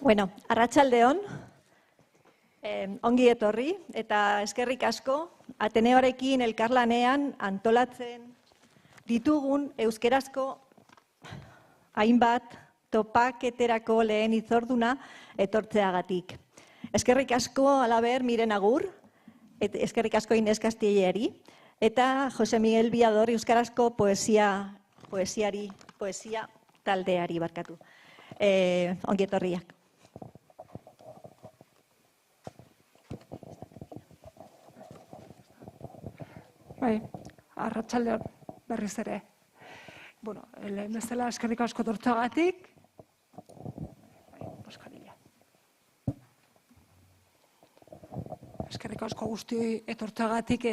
Bueno, arratsaldeon, ongi etorri eta eskerrik asko Ateneorekin elkarlanean antolatzen ditugun euskerazko hainbat topaketerako lehen hitzorduna etortzeagatik. Eskerrik asko halaber Miren Agur, eskerrik asko Inés Castilleri eta Jose Miguel Viador euskarazko poesia taldeari barkatu. Ongi etorriak. Bai, arratsaldeon berriz ere. Bueno, lehen bezala eskerrik asko etortzeagatik. Eskerrik asko guzti etortzeagatik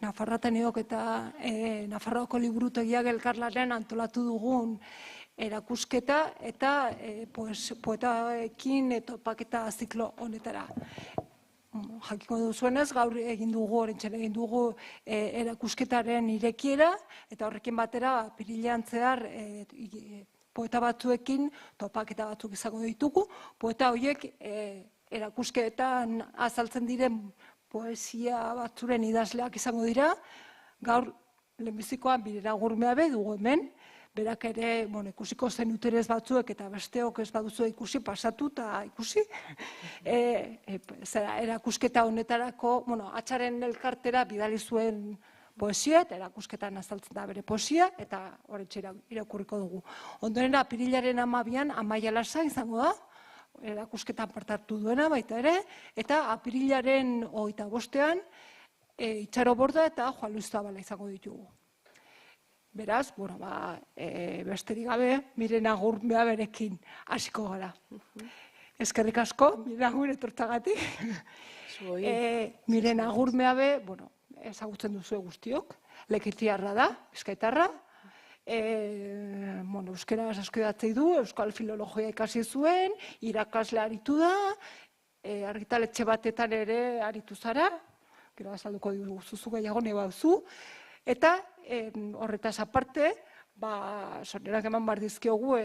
Nafarroa Ateneok eta Nafarroako liburutegiak elkarlanean antolatu dugun erakusketa eta poetaekin topaketa ziklo honetara. Jakiko duzuenez, gaur egin dugu erakusketaren irekiera eta horrekin batera apirilean zehar poeta batzuekin topaketa batzuk izango ditugu. Poeta horiek erakusketan azaltzen diren poesia batzuren idazleak izango dira. Gaur lehenbizikoan Miren Agur meabe dugu hemen. Berak ere ikusiko zenutenez batzuek eta besteok ez baduzu ikusi, pasatu eta ikusi. Erakusketa honetarako, Atxaren elkartera bidali zuen poesia eta erakusketan azaltzen da bere poesia eta horretxe irakurriko dugu. Ondoren apirilaren 12an Amaia Lasa izango da, erakusketan parte hartu duena baita ere, eta apirilaren 25an Itxaro Borda eta Juan Luis Zabala izango ditugu. Beraz, besterik gabe, Miren Agur meaberekin hasiko gara. Eskerrik asko, Miren Agur etortzagatik. Miren Agur meabe, ezagutzen duzu guztiok, Lekitiarra da, Bizkaitarra. Euskaraz asko idatzei du, euskal filologia ikasi zuen, irakasle aritu da, argitaletxe batetan ere aritu zara, gero azalduko duzu gehiago nahi baduzu, eta horretaz aparte, sonerak eman behar dizkiogu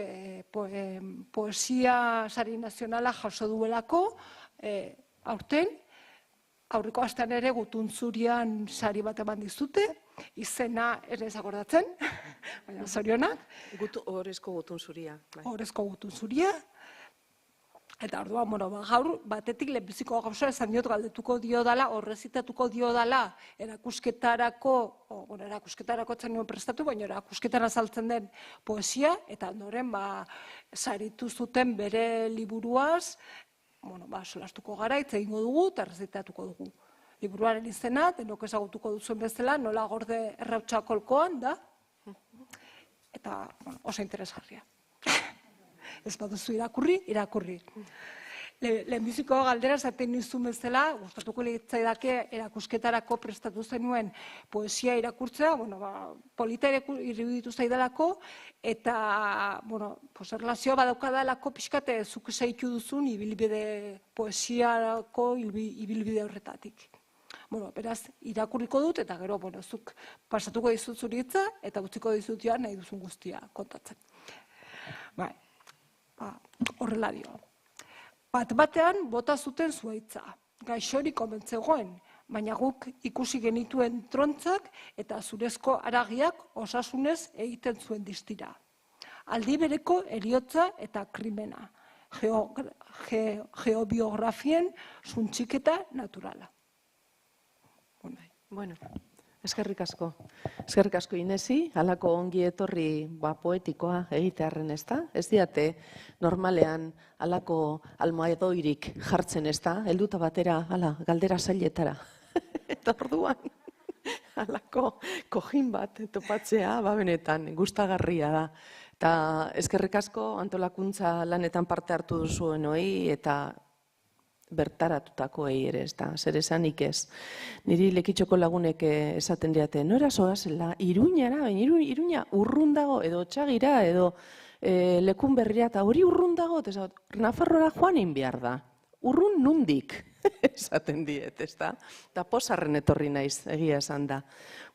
poesia sari nazionala jaso duelako, aurten, aurreko astean ere Gutun Zurian sari bat eman dizute, izena ere ezakordatzen, baina zorionak. Horrezko Gutun Zuria. Horrezko Gutun Zuria. Eta orduan, gaur batetik lehenbiziko gauza esan diot galdetuko dio dala, horrezitatuko dio dala erakusketarako zen nuen prestatu, baina erakusketan azaltzen den poesia, eta ondoren saritu zuten bere liburuaz, solastuko gara, hitz egingo dugu, eta errezitatuko dugu. Liburuaren izena, denok ezagutuko duzuen bezala, Nola gorde errautsa kolkoan, da? Eta oso interesgarria. Ez baduzu irakurri. Lehenbiziko galdera zaten nizun bezala, gustatuko litzaidake erakusketarako prestatu zenuen poesia irakurtzea, polita iruditu zaidalako, eta erlazioa badaukadalako pixkate zuk zaitu duzun poesiarako ibilbide horretatik. Beraz, irakurriko dut, eta gero, zuk pasatuko dizut zuritza, eta utziko dizut joan nahi duzun guztia kontatzen. Horrela dio. Batean bota zuten zuhaitza, gaixorik omentzegoen, baina guk ikusi genituen trontzak eta zurezko haragiak osasunez egiten zuen distira. Aldi bereko heriotza eta krimena, geobiografien suntxiketa naturala. Bueno, eskerrik asko. Eskerrik asko Inesi, halako ongi etorri poetikoa egitearren ez da. Ez diate normalean halako almohadoirik jartzen ez da, helduta batera galdera zailetara. Eta orduan, halako kojin bat topatzea, benetan, gustagarria da. Eta eskerrik asko antolakuntza lanetan parte hartu duzuen hoi eta bertaratutakoei ere ez da, zer esanik ez. Niri Lekitxoko lagunek esaten diate, nora zoazela, Iruñara, Iruña urrun dago, edo Txagira, edo Lekun Berria, eta hori urrun dago, Nafarroara joan egin behar da. urrun nundik, esaten diet, ezta? Eta pozarren etorri naiz, egia esan da.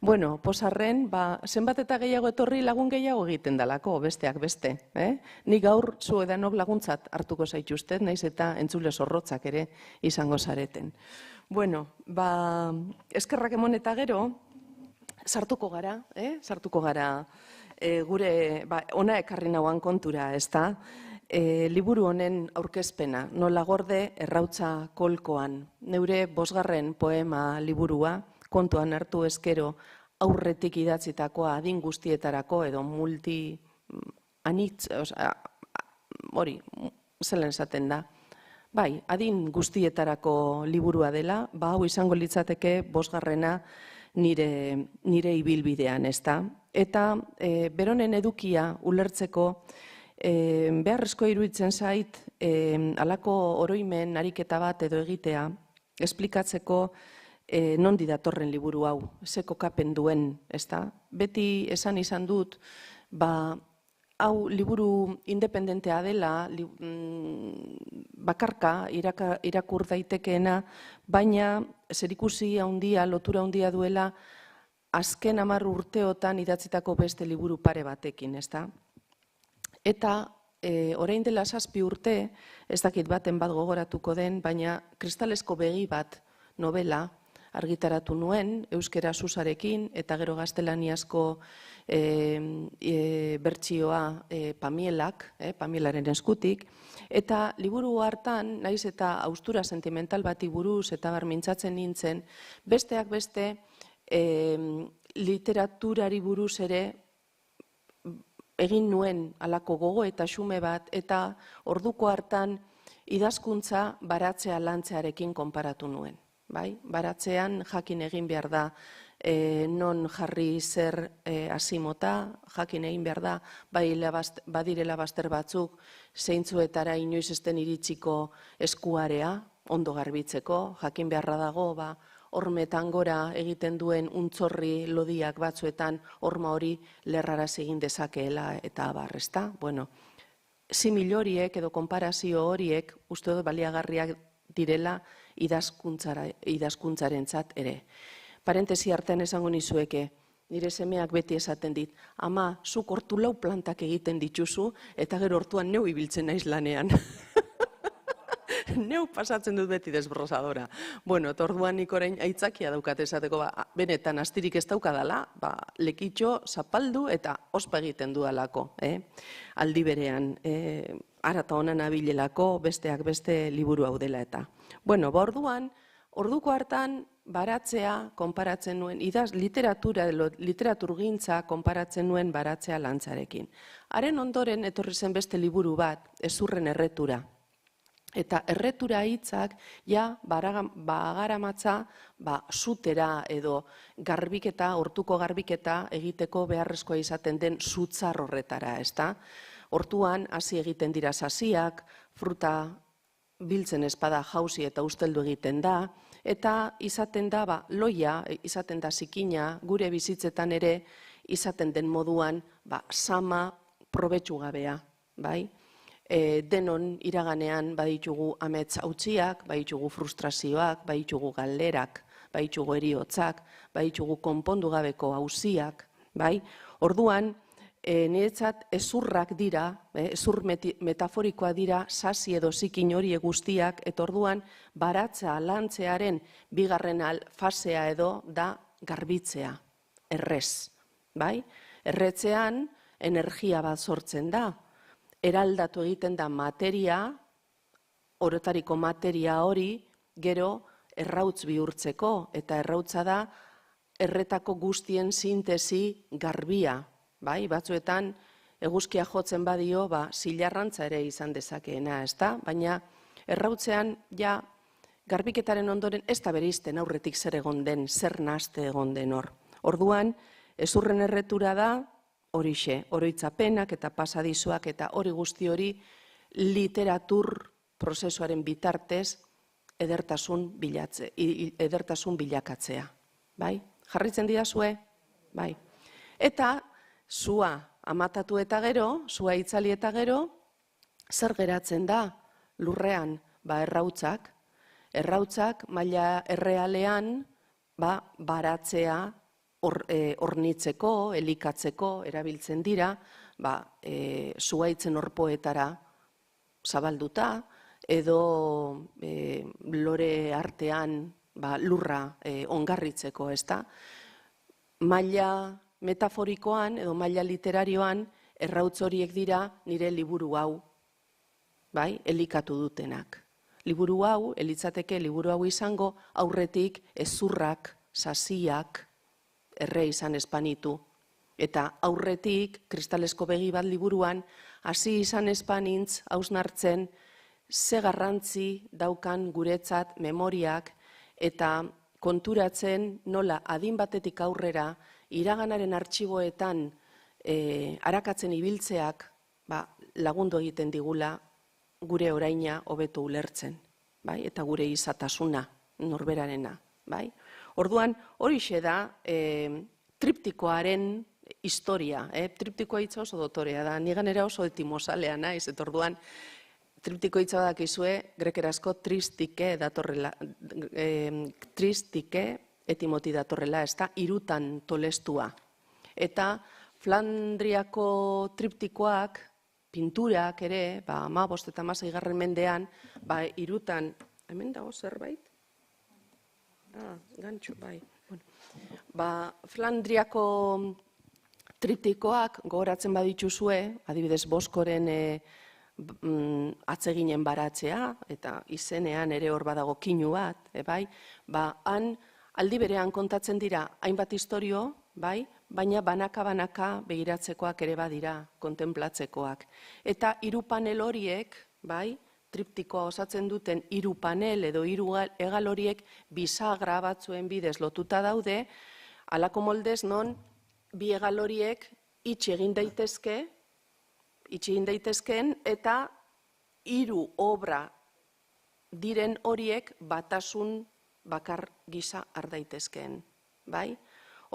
Bueno, pozarren, zenbat eta gehiago etorri lagun gehiago egiten dalako, besteak beste. Ni gaur zu edanok laguntzat hartuko zaituztet, naiz eta entzule zorrotzak ere izango zareten. Bueno, eskerrak emon eta gero, sartuko gara, gure, ona ekarri nauan kontura, ezta? Liburu honen aurkezpena, Nola gorde errautza kolkoan. Neure 5. poema liburua, kontuan hartu ezkero aurretik idatzitakoa adin guztietarako edo anitz, hori, zelen esaten da. Bai, adin guztietarako liburua dela, hau izango litzateke 5. nire ibilbidean, ezta? Eta beronen edukia ulertzeko beharrezko iruditzen zait halako oroimen ariketa bat edo egitea esplikatzeko nondi datorren liburu hau, ze kokapen duen, ezta? Beti esan izan dut, hau liburu independentea dela, bakarka irakur daitekeena, baina zerikusi handia, lotura handia duela azken 10 urteotan idatzitako beste liburu pare batekin, ezta? Eta orain dela 7 urte, ez dakit baten bat gogoratuko den, baina Kristalesko begi bat novela argitaratu nuen, euskera Susarekin, eta gero gaztelaniazko bertsioa Pamielaren eskutik. Eta liburu hartan, naiz eta haustura sentimental bati buruz eta mintzatzen nintzen, besteak beste literaturari buruz ere egin nuen halako gogo eta xume bat, eta orduko hartan idazkuntza baratzea lantzearekin konparatu nuen. Baratzean jakin egin behar da non jarri zer asimota, jakin egin behar da badirela bazter batzuk zeintzuetara inoiz esten iritsiko eskuarea, ondo garbitzeko, jakin beharra dago, hormetan gora egiten duen untzorri lodiak batzuetan horma hori lerraraz egin dezakeela eta abar, ezta? Bueno, simil horiek edo konparazio horiek uste dut baliagarriak direla idazkuntzarentzat ere. Parentesi artean esango nizueke, nire semeak beti esaten dit, ama, zuk hortu 4 plantak egiten dituzu eta gero hortuan neu ibiltzen naiz lanean. Neu pasatzen dut beti desbrozadora. Bueno, eta orduan nik orain aitzakia daukat esateko, benetan astirik ez daukadala, lekitxo, zapaldu eta ospa egiten dudalako. Aldi berean, arata honan abilelako, besteak beste liburu hau dela eta. Bueno, orduan, orduko hartan baratzea konparatzen nuen, literaturgintza konparatzen nuen baratzea lantzarekin. Haren ondoren etorri zen beste liburu bat, Ezurren erretura. Eta erretura hitzak ja bagaramatza sutera edo garbiketa, hortuko garbiketa egiteko beharrezkoa izaten den zutzar horretara, ezta? Hortuan hasi egiten dira sasiak, fruta biltzen espada jauzi eta usteldu egiten da, eta izaten da loia, izaten da zikina, gure bizitzetan ere izaten den moduan sama probetxugabea, bai? Denon iraganean baditugu amets hautziak, baditugu frustrazioak, baditugu galderak, baditugu heriotzak, baditugu konpondu gabeko auziak, bai? Orduan, niretzat ezurrak dira, ezur metaforikoa dira, sasi edo zikin hori guztiak, eta orduan baratza lantzearen 2. fasea edo da garbitzea, errez, bai? Erretzean energia bat sortzen da, eraldatu egiten da materia, orotariko materia hori, gero errautz bihurtzeko, eta errautza da erretako guztien sintesi garbia. Batzuetan eguzkia jotzen badio, zilarrantza ere izan dezakeena, ezta? Baina errautzean ja garbiketaren ondoren ez da bereizten aurretik zer egon den, zer nahaste egon den hor. Orduan, Ezurren erretura da, horixe, oroitzapenak eta pasadizoak eta hori guzti hori literatur prozesuaren bitartez edertasun bilakatzea. Bai? Jarritzen didazue? Bai. Eta zua amatatu eta gero, zua itzali eta gero, zer geratzen da lurrean? errautzak. Errautzak maila errealean baratzea hornitzeko, elikatzeko erabiltzen dira, zuhaitzen orpoetara zabalduta, edo lore artean lurra ongarritzeko, ezta? Maila metaforikoan edo maila literarioan errautz horiek dira nire liburu hau, elikatu dutenak. Liburu hau, elitzateke liburu hau izango, aurretik ezurrak, sasiak, erre izan espanitu. Eta aurretik, kristalesko begi bat liburuan, hasi izan espanintz hausnartzen, ze garrantzi daukan guretzat memoriak, eta konturatzen nola adin batetik aurrera, iraganaren artxiboetan arakatzen ibiltzeak lagundu egiten digula gure oraina hobeto ulertzen, eta gure izatasuna norberarena. Orduan, horixe da triptikoaren historia. Triptikoa hitza oso dotorea da, niganera oso etimozalea naiz, eta orduan triptiko hitza badakizue grekerazko tristike etimoti datorrela, ez da hirutan tolestua. Eta Flandriako triptikoak, pinturak ere, 15 eta 16 mendean, hirutan, hemen dago zerbait? Gantxo, bai. Flandriako triptikoak gogoratzen badituzue, adibidez Boskoren atseginen baratzea, eta izenean ere hor badago kinu bat, han aldi berean kontatzen dira hainbat istorio, baina banaka-banaka begiratzekoak ere badira, kontemplatzekoak. Eta hiru panel horiek, triptikoa osatzen duten hiru panel edo hiru hegal horiek bisagra batzuen bidez lotuta daude, halako moldez non bi hegal horiek itxi egin daitezkeen eta hiru obra diren horiek batasun bakar gisa har daitezkeen.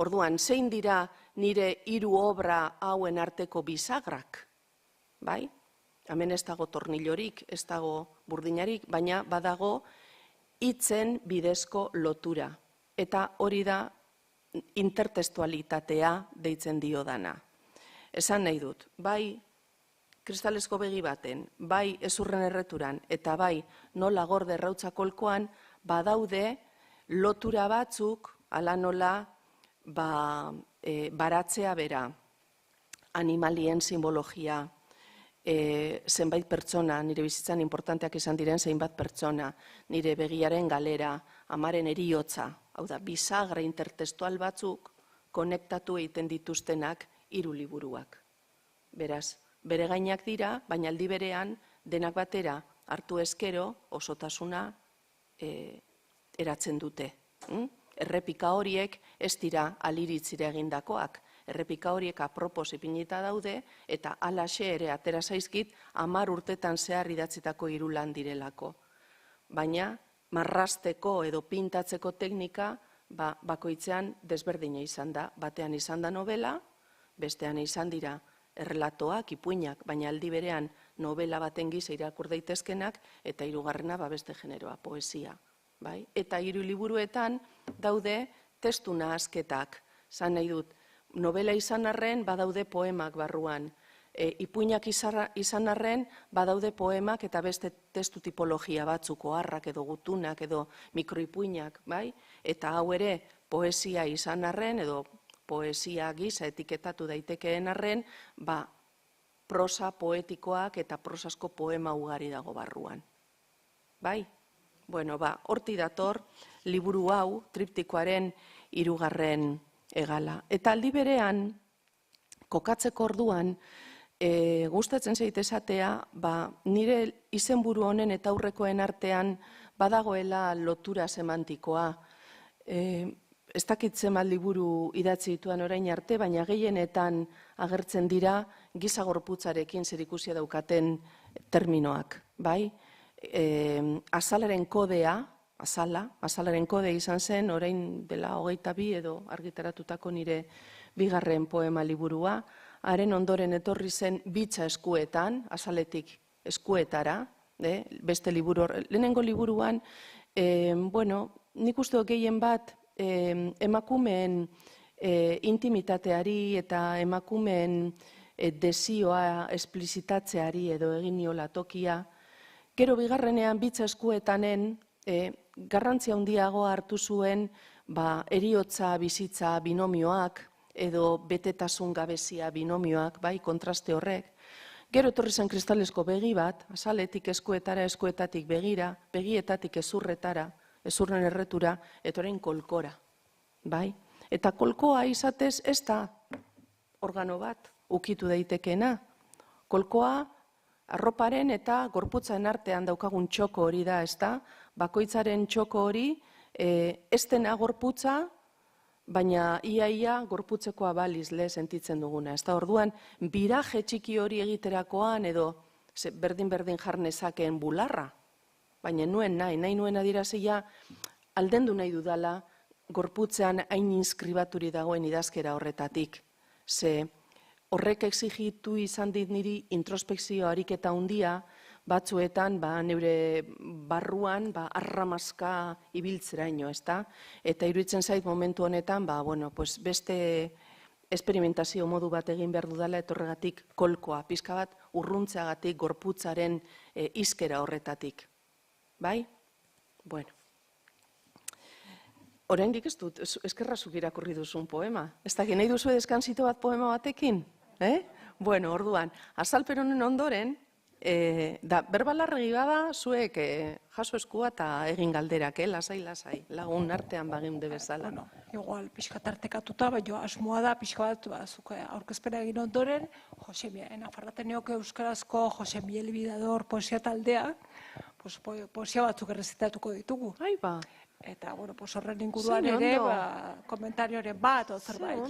Orduan, zein dira nire hiru obra hauen arteko bisagrak? Hemen ez dago tornillorik, ez dago burdinarik, baina badago hitzen bidezko lotura. Eta hori da intertextualitatea deitzen diodana. Esan nahi dut, bai kristalesko begi baten, bai ezurren erreturan, eta bai nola gorde errautza kolkoan, badaude lotura batzuk, ala nola baratzea bera, animalien simbologia, zenbait pertsona, nire bizitzan importanteak izan diren zenbait pertsona, nire begiaren galera, amaren eriotza, hau da, bisagra intertextual batzuk konektatu egiten dituztenak hiru liburuak. Beraz, bere gainak dira, baina aldi berean denak batera hartu ezkero osotasuna eratzen dute. Errepika horiek ez dira aliritzire egindakoak. Errepika horiek apropos ipinita daude eta halaxe ere atera zaizkit 10 urtetan zehar idatzitako hiru lan direlako. Baina marrasteko edo pintatzeko teknika bakoitzean desberdina izan da. Batean izan da novela, bestean izan dira errelatoak, ipuinak, baina aldi berean novela baten gisa irakur daitezkenak eta hirugarrena beste generoa, poesia. Eta hiru liburuetan daude testu nahasketak. Zan nahi dut, novela izan arren badaude poemak barruan. Ipuinak izan arren badaude poemak eta beste testu tipologia batzuk, oharrak edo gutunak edo mikroipuinak. Eta hau ere poesia izan arren edo poesia gisa etiketatu daitekeen arren, prosa poetikoak eta prosasko poema ugari dago barruan. Horti dator liburu hau triptikoaren 3. hegala. Eta aldi berean, kokatzeko orduan, gustatzen zait esatea, nire izenburu honen eta aurrekoen artean badagoela lotura semantikoa. Ez dakit zenbat liburu idatzi dituan orain arte, baina gehienetan agertzen dira giza gorputzarekin zerikusia daukaten terminoak. Azalaren kodea, azalaren kode izan zen, orain dela 22 edo argitaratutako nire 2. poema liburua, haren ondoren etorri zen bitza eskuetan, azaletik eskuetara, beste liburu, lehenengo liburuan, nik uste dut gehien bat emakumeen intimitateari eta emakumeen desioa esplizitatzeari edo egin niola tokia. Gero bigarrenean bitza eskuetanen garrantzia handiagoa hartu zuen heriotza bizitza binomioak edo betetasun gabezia binomioak, bai, kontraste horrek. Gero etorri zen kristalesko begi bat, azaletik eskuetara, eskuetatik begira, begietatik ezurretara, ezurren erretura, eta orain kolkora, bai? Eta kolkoa izatez ez da organo bat, ukitu daitekeena. Kolkoa arroparen eta gorputzaren artean daukagun txoko hori da, ez da? Bakoitzaren txoko hori ez dena gorputza, baina ia gorputzekoa baliz sentitzen duguna. Ez da, orduan, biraje txiki hori egiterakoan edo berdin-berdin jarnezakeen bularra, baina nahi nuen adirazia aldendu nahi dudala gorputzean hain inskribaturi dagoen idazkera horretatik. Ze horrek exigitu izan dit niri introspekzio ariketa handia, batzuetan neure barruan arramazka ibiltzeraino, ezta? Eta iruditzen zait momentu honetan, beste esperimentazio modu bat egin behar dudala etorregatik kolkoa, pixka bat urruntzeagatik gorputzaren hizkera horretatik. Bai? Bueno. Oraindik ez dut, eskerrazuk irakurri duzun poema. Ez da, nahi duzu deskantzito bat poema batekin? Bueno, orduan, azalpen honen ondoren, berbalarregi bada, zuek jaso eskua eta egin galderak, lasai, lagun artean bageunde bezala. Igual, pixka tartekatuta, baina asmoa da, pixka bat, aurkezpena egin ondoren, nafarraten neok euskarazko Jose Miel Bidador poesia taldea, poesia batzuk errezitatuko ditugu. Aiba. Eta, horren inguruan ere, komentarioren bat, zerbait.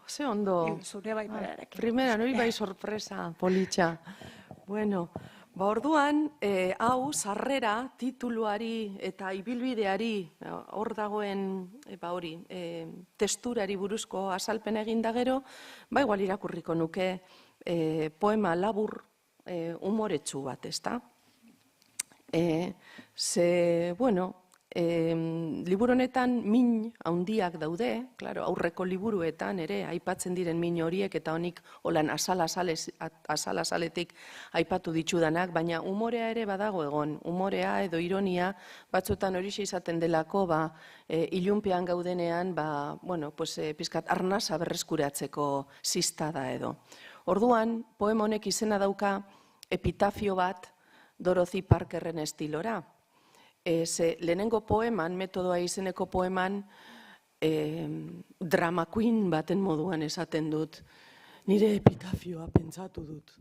Ze ondo. Zure bai berarekin. Primera, nori bai sorpresa, politxa. Bueno, orduan, hau, sarrera, tituluari eta ibilbideari, hor dagoen, testurari buruzko azalpen egin da gero, igual irakurriko nuke poema labur umoretsu bat, ezta? Liburu honetan min handiak daude, aurreko liburuetan ere aipatzen diren min horiek eta honik holan azal-azaletik aipatu ditudanak, baina umorea ere badago egon, umorea edo ironia batzuetan horixe izaten delako ilunpean gaudenean pizkat arnasa berreskuratzeko ziztada edo. Orduan, poema honek izena dauka epitafio bat Dorothy Parkerren estilora. Lehenengo poeman, metodoa izeneko poeman, drama queen baten moduan esaten dut, nire epitafioa pentsatu dut.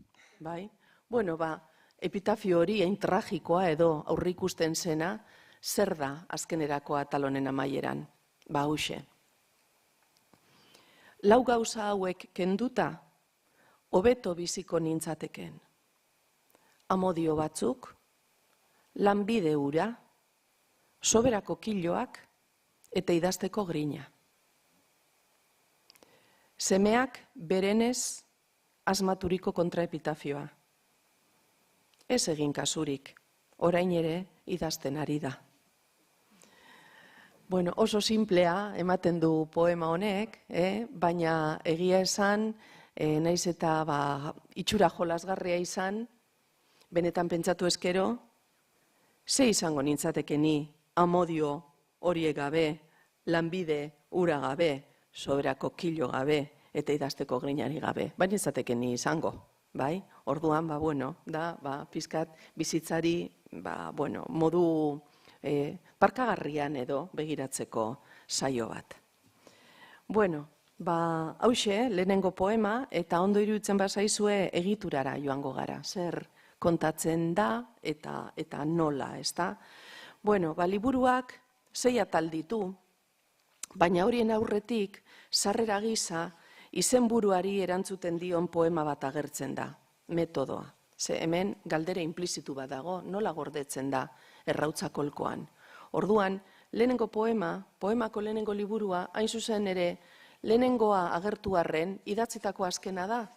Epitafio hori hain tragikoa edo aurrikusten zena, zer da azkenerako atalonen amaieran? Hauxe. Lau gauza hauek kenduta, hobeto biziko nintzateken. Amodio batzuk, lanbide hura, soberako kiloak eta idazteko grina. Semeak berenez asmaturiko kontraepitafioa. Ez egin kasurik, orain ere idazten ari da. Oso simplea ematen du poema honek, baina egia esan, naiz eta itxura jolasgarria izan, benetan pentsatu ezkero, ze izango nintzateke ni amodio horiek gabe, lanbide ura gabe, soberako kilo gabe, eta idazteko grinari gabe. Baina izateke ni izango, bai? Orduan, pizkat bizitzari, modu parkagarrian edo begiratzeko saio bat. Hauxe, lehenengo poema, eta ondo iruditzen bazaizue egiturara joango gara. Zer kontatzen da eta nola, ezta? Liburuak 6 atal ditu, baina horien aurretik, sarrera gisa, izenburuari erantzuten dion poema bat agertzen da, metodoa. Ze hemen galdera implizitu bat dago, nola gordetzen da errautza kolkoan. Orduan, lehenengo poemako lehenengo liburua, hain zuzen ere, lehenengoa agertu arren, idatzitako azkena da.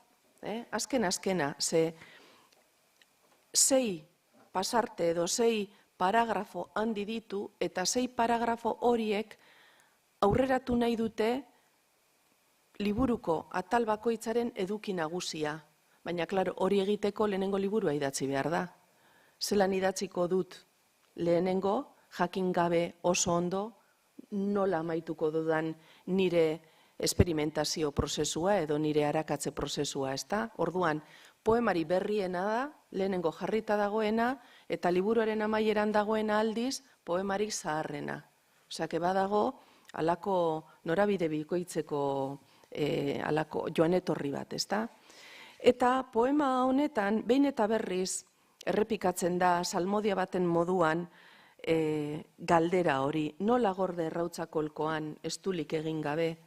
Azkena, ze 6 pasarte edo 6 paragrafo handi ditu, eta 6 paragrafo horiek aurreratu nahi dute liburuko atal bakoitzaren eduki nagusia. Baina, klaro, hori egiteko lehenengo liburua idatzi behar da. Zelan idatziko dut lehenengo, jakin gabe oso ondo, nola amaituko dudan nire esperimentazio prozesua edo nire arakatze prozesua, ezta? Orduan, poemari berriena da, lehenengo jarrita dagoena, eta liburuaren amaieran dagoena aldiz, poemarik zaharrena. Osea, badago, alako norabide bikoitzeko alako joan etorri bat, ezta? Eta poema honetan, behin eta berriz, errepikatzen da salmodia baten moduan galdera hori, nola gorde errautza kolkoan estulik egin gabe,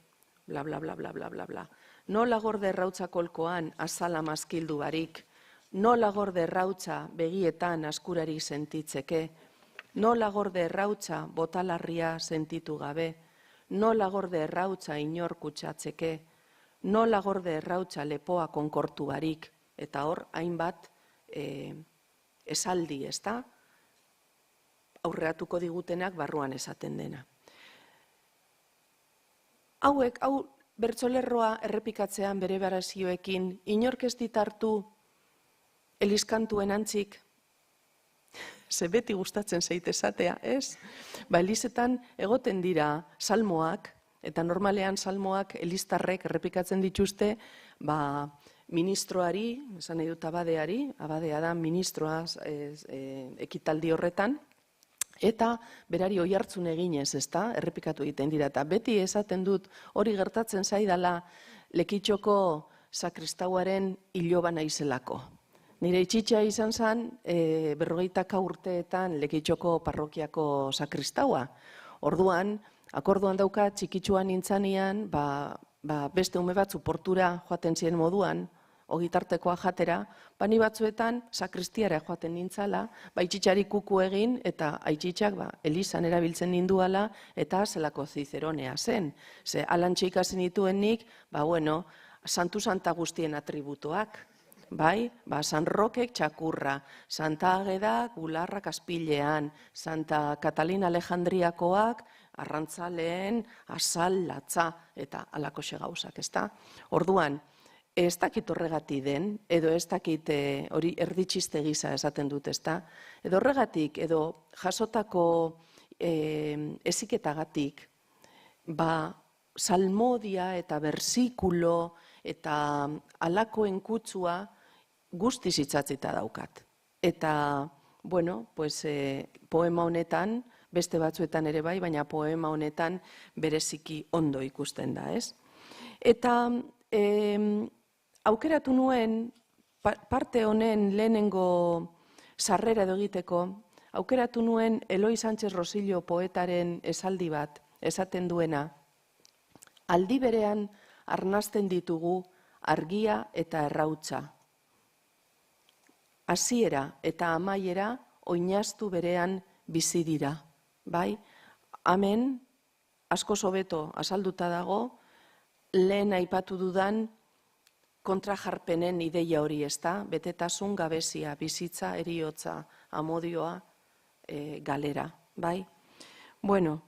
bla, bla, bla, bla, bla, bla, bla. Nola gorde errautza kolkoan azala mazkildu barik, nola gorde errautza begietan askurarik sentitzeke, nola gorde errautza botalarria sentitu gabe, nola gorde errautza inor kutsatzeke, nola gorde errautza lepoa konkortu barik, eta hor hainbat esaldi, ezta? Aurreratuko digutenak barruan esaten dena. Hau bertsolerroa errepikatzean bere barazioekin, inork ez ditartu elizkantuen antzik, ze beti gustatzen zait esatea, ez? Elizetan egoten dira salmoak, eta normalean salmoak eliztarrek errepikatzen dituzte, ministroari, esan nahi dut abadeari, abadea da ministroa ekitaldi horretan, eta berari oihartzun eginez, ezta, errepikatu egiten dira. Eta beti esaten dut hori gertatzen zaidala Lekitxoko sakristauaren iloba naizelako. Nire itxitxa izan zen 50 urteetan Lekitxoko parrokiako sakristaua. Orduan, akorduan dauka txikitsuan nintzanean, beste ume batzu portura joaten ziren moduan, ogitartekoa jatera, ni batzuetan sakristiara joaten nintzala, itxitxari kuku egin, eta aitzitxak elizan erabiltzen ninduala, eta zelako zizeronea zen. Ze alantxe ikasen dituenik, santu santa guztien atributoak. San Rokek txakurra, Santa Ageda gularrak azpilean, Santa Katalina Alejandriakoak arrantzaleen azal latza, eta alako gauzak, ezta? Orduan, ez dakit horregatik den, edo ez dakit hori erditxiste gisa esaten dut, ezta? Edo horregatik, edo jasotako eziketagatik, salmodia eta bersikulo eta alakoen kutsua guztiz itzatzita daukat. Eta, poema honetan, beste batzuetan ere bai, baina poema honetan bereziki ondo ikusten da, ez? Eta aukeratu nuen, parte honen lehenengo sarrera edo egiteko, aukeratu nuen Eloi Sánchez Rosillo poetaren esaldi bat, esaten duena, aldi berean arnasten ditugu argia eta errautza. Hasiera eta amaiera oinaztu berean bizi dira. Hemen, askoz hobeto azalduta dago, lehen aipatu dudan kontrajarpenen ideia hori, ezta? Betetasun gabezia, bizitza, heriotza, amodioa, galera, bai?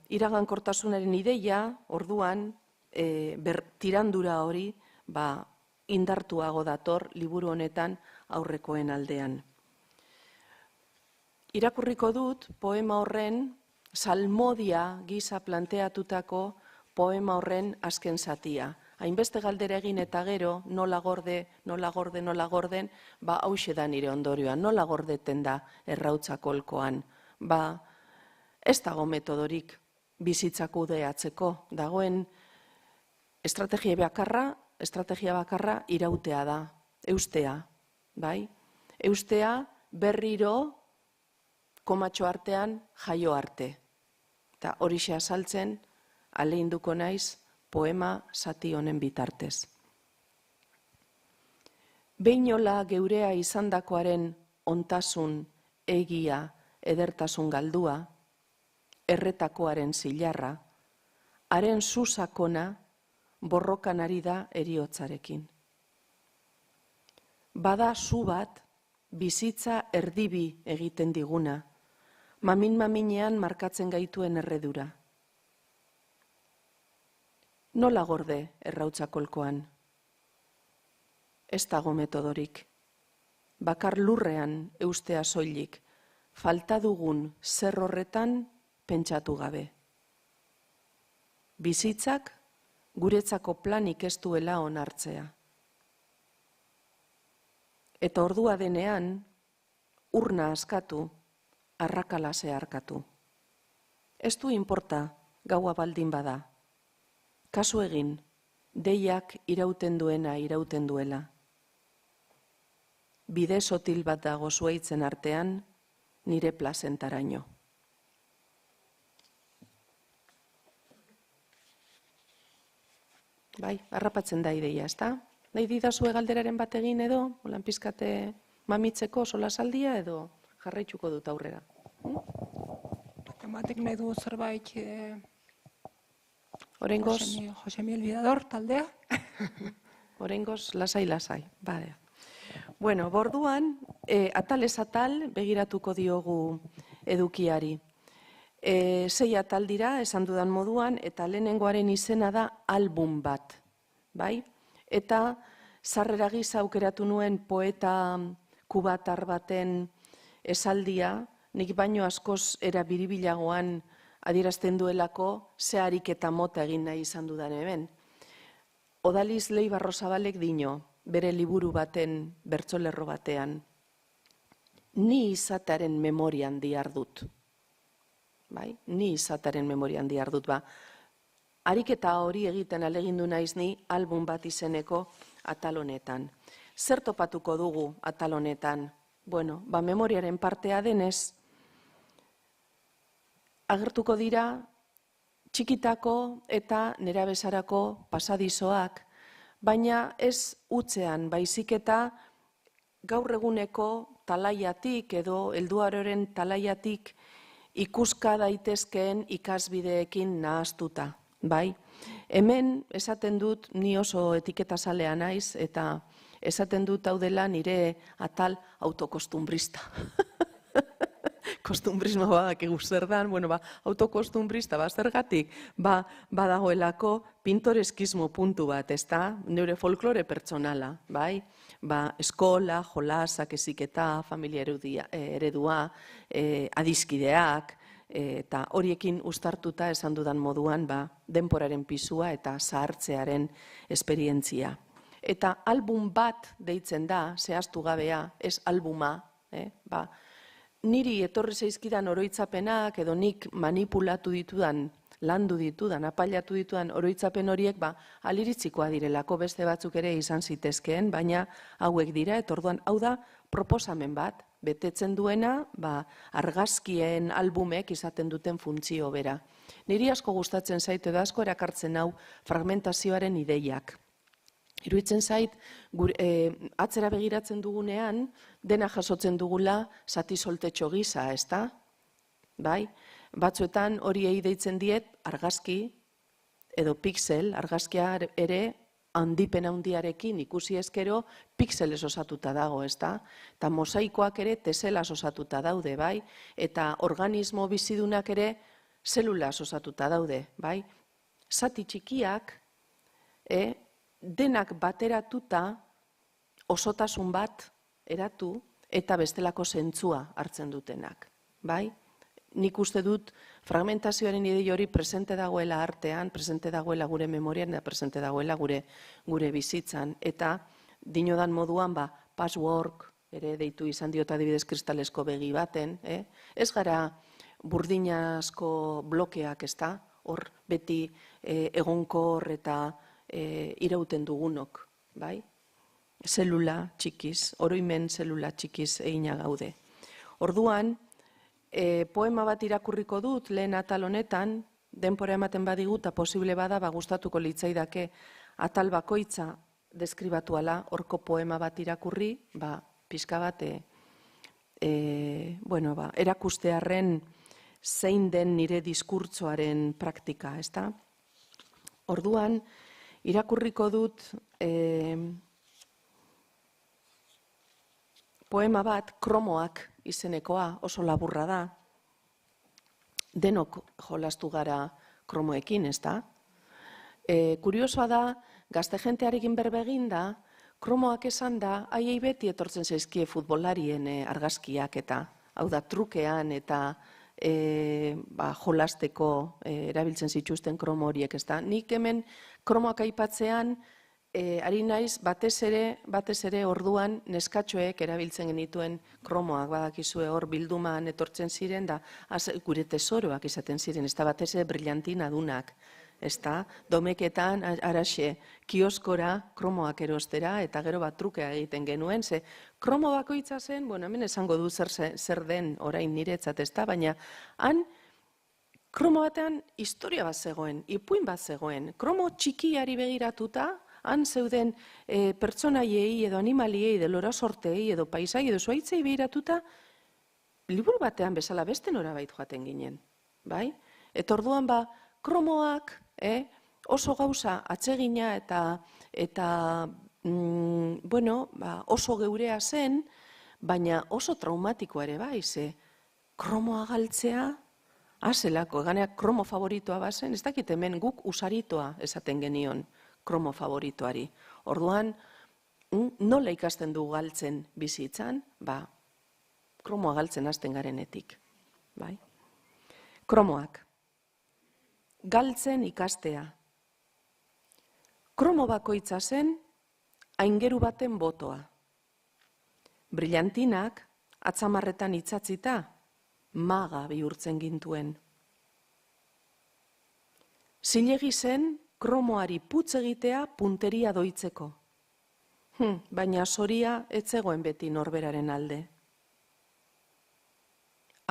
Iragankortasunaren ideia, orduan, tirandura hori, indartuago dator liburu honetan aurrekoen aldean. Irakurriko dut poema horren, salmodia gisa planteatutako poema horren azken zatia. Hainbeste galdera egin eta gero, nola gorde, hauxe da nire ondorioa, nola gordeten da errautza kolkoan. Ez dago metodorik bizitza kudeatzeko, dagoen estrategia bakarra irautea da, eustea. Eustea berriro komatxo artean jaio arte. Eta horixe azaltzen, aleinduko naiz poema zati honen bitartez. Behinola geurea izandakoaren ontasun, egia, edertasun galdua, erretakoaren zilarra, haren zuzakona borrokan ari da eriotzarekin. Bada zu bat, bizitza erdibi egiten diguna, mamin-maminean markatzen gaituen erredura. Nola gorde errautzakolkoan? Ez dago metodorik. Bakar lurrean eustea soilik, falta dugun zer horretan pentsatu gabe. Bizitzak guretzako planik ez duela onartzea. Eta ordua denean, urna askatu, arrakala zeharkatu. Ez du inporta gaua baldin bada. Kasu egin, deiak irauten duena irauten duela. Bide sotil bat dago zuaitzen artean, nire plazentaraino. Bai, harrapatzen da ideia, ezta? Nahi didazue galderaren bat egin edo, holan pizkate mamitzeko solasaldia edo jarraituko dut aurrera. Ematek nahi du zerbait Oraingoz, Josemi Elbidador taldea. oraingoz lasai. Bale. Bueno, borduan, atalez atal begiratuko diogu edukiari. 6 atal dira, esan dudan moduan, eta lehenengoaren izena da album bat, bai? Eta sarrera gisa aukeratu nuen poeta kubatar baten esaldia, nik baino askoz era biribilagoan adierazten duelako zeharik eta mota egin nahi izan dudan hemen. Odaliz Leibarrozabalek dino, bere liburu baten, bertsolerro batean, ni izatearen memorian dihardut. Bai? Ni izatearen memorian dihardut, ba. Ariketa hori egiten alegindu naiz ni album bat izeneko atal honetan. Zer topatuko dugu atal honetan? Bueno, ba memoriaren partea denez, agertuko dira txikitako eta nerabezarako pasadizoak, baina ez utzean, baizik eta gaur eguneko talaiatik edo helduaroren talaiatik ikuska daitezkeen ikasbideekin nahaztuta, bai? Hemen esaten dut ni oso etiketazalea naiz eta esaten dut hau dela nire atal autokostumbrista. Kostumbrismo badakigu zer dan, bueno, autokostumbrista, zergatik, badagoelako pintoreskismo puntu bat, ezta? Neure folklore pertsonala, bai? Eskola, jolasak, heziketa, familia eredua, adiskideak, eta horiekin uztartuta esan dudan moduan, denporaren pisua eta zahartzearen esperientzia. Eta album bat deitzen da, zehaztu gabea, ez albuma, niri etorri zaizkidan oroitzapenak edo nik manipulatu ditudan, landu ditudan, apailatu ditudan oroitzapen horiek aliritzikoa direlako beste batzuk ere izan zitezkeen, baina hauek dira, eta orduan hau da proposamen bat, betetzen duena argazkien albumek izaten duten funtzio bera. Niri asko gustatzen zaitu edo asko erakartzen hau fragmentazioaren ideiak. Iruditzen zait, atzera begiratzen dugunean, dena jasotzen dugula zati soltetxo gisa, ezta? Bai? Batzuetan horiei deitzen diet argazki edo pixel, argazkia ere handipen handiarekin ikusi ezkero pixelez osatuta dago, ezta? Eta mosaikoak ere teselaz osatuta daude, bai? Eta organismo bizidunak ere zelulaz osatuta daude, bai? Zati txikiak, denak bateratuta osotasun bat eratu eta bestelako zentzua hartzen dutenak. Bai? Nik uste dut fragmentazioaren idei hori presente dagoela artean, presente dagoela gure memorian, eta presente dagoela gure bizitzan. Eta dinodan moduan password, ere deitu izan diot adibidez kristalesko begi baten, ez gara burdinazko blokeak, ez da? Hor beti egonkor eta irauten dugunok, bai? Zelula txikiz, oroimen zelula txikiz egina gaude. Orduan, poema bat irakurriko dut lehen atal honetan, denpora ematen badigu eta posible bada gustatuko litzaidake atal bakoitza deskribatu ala, horko poema bat irakurri, pixka bat, erakustearren zein den nire diskurtsoaren praktika, ezta? Orduan, irakurriko dut poema bat, Kromoak izenekoa, oso laburra da. Denok jolastu gara kromoekin, ez da? Kuriosoa da, gazte jentearekin berbegin da, kromoak esan da, haiei beti etortzen zaizkie futbolarien argazkiak eta, hau da, trukean eta jolasteko erabiltzen zituzten kromo horiek, ez da? Nik hemen kromoak aipatzean, ari naiz, batez ere orduan neskatxoek erabiltzen genituen kromoak, badakizue hor bilduman etortzen ziren, da gure tesoroak izaten ziren, ez da batez ere brillantina dunak, ez da, domeketan, araxe, kioskora kromoak erostera, eta gero bat trukea egiten genuen, ze kromo bakoitza zen, bueno, hemen esango du zer den orain niretzat, ez da, baina han, kromo batean historia bat zegoen, ipuin bat zegoen, kromo txikiari begiratuta, han zeuden pertsonaiei edo animaliei, edo lorasortei, edo paisai, edo zuaitzei behiratuta, liburu batean bezala beste norabait joaten ginen. Bai? Eta orduan kromoak oso gauza atsegina eta oso geurea zen, baina oso traumatikoa ere bai, ze kromoa galtzea, zelako, eganeak kromo favoritoa bazen, ez dakit hemen guk usaritoa esaten genion, kromo favoritoari. Orduan, nola ikasten du galtzen bizitzan? Kromoa galtzen hasten garenetik. Kromoak. Galtzen ikastea. Kromo bakoitza zen, aingeru baten botoa. Brillantinak, atzamarretan itzatzita, maga bihurtzen gintuen. Zilegi zen, kromoari putz egitea punteria doitzeko. Baina zoria ez zegoen beti norberaren alde.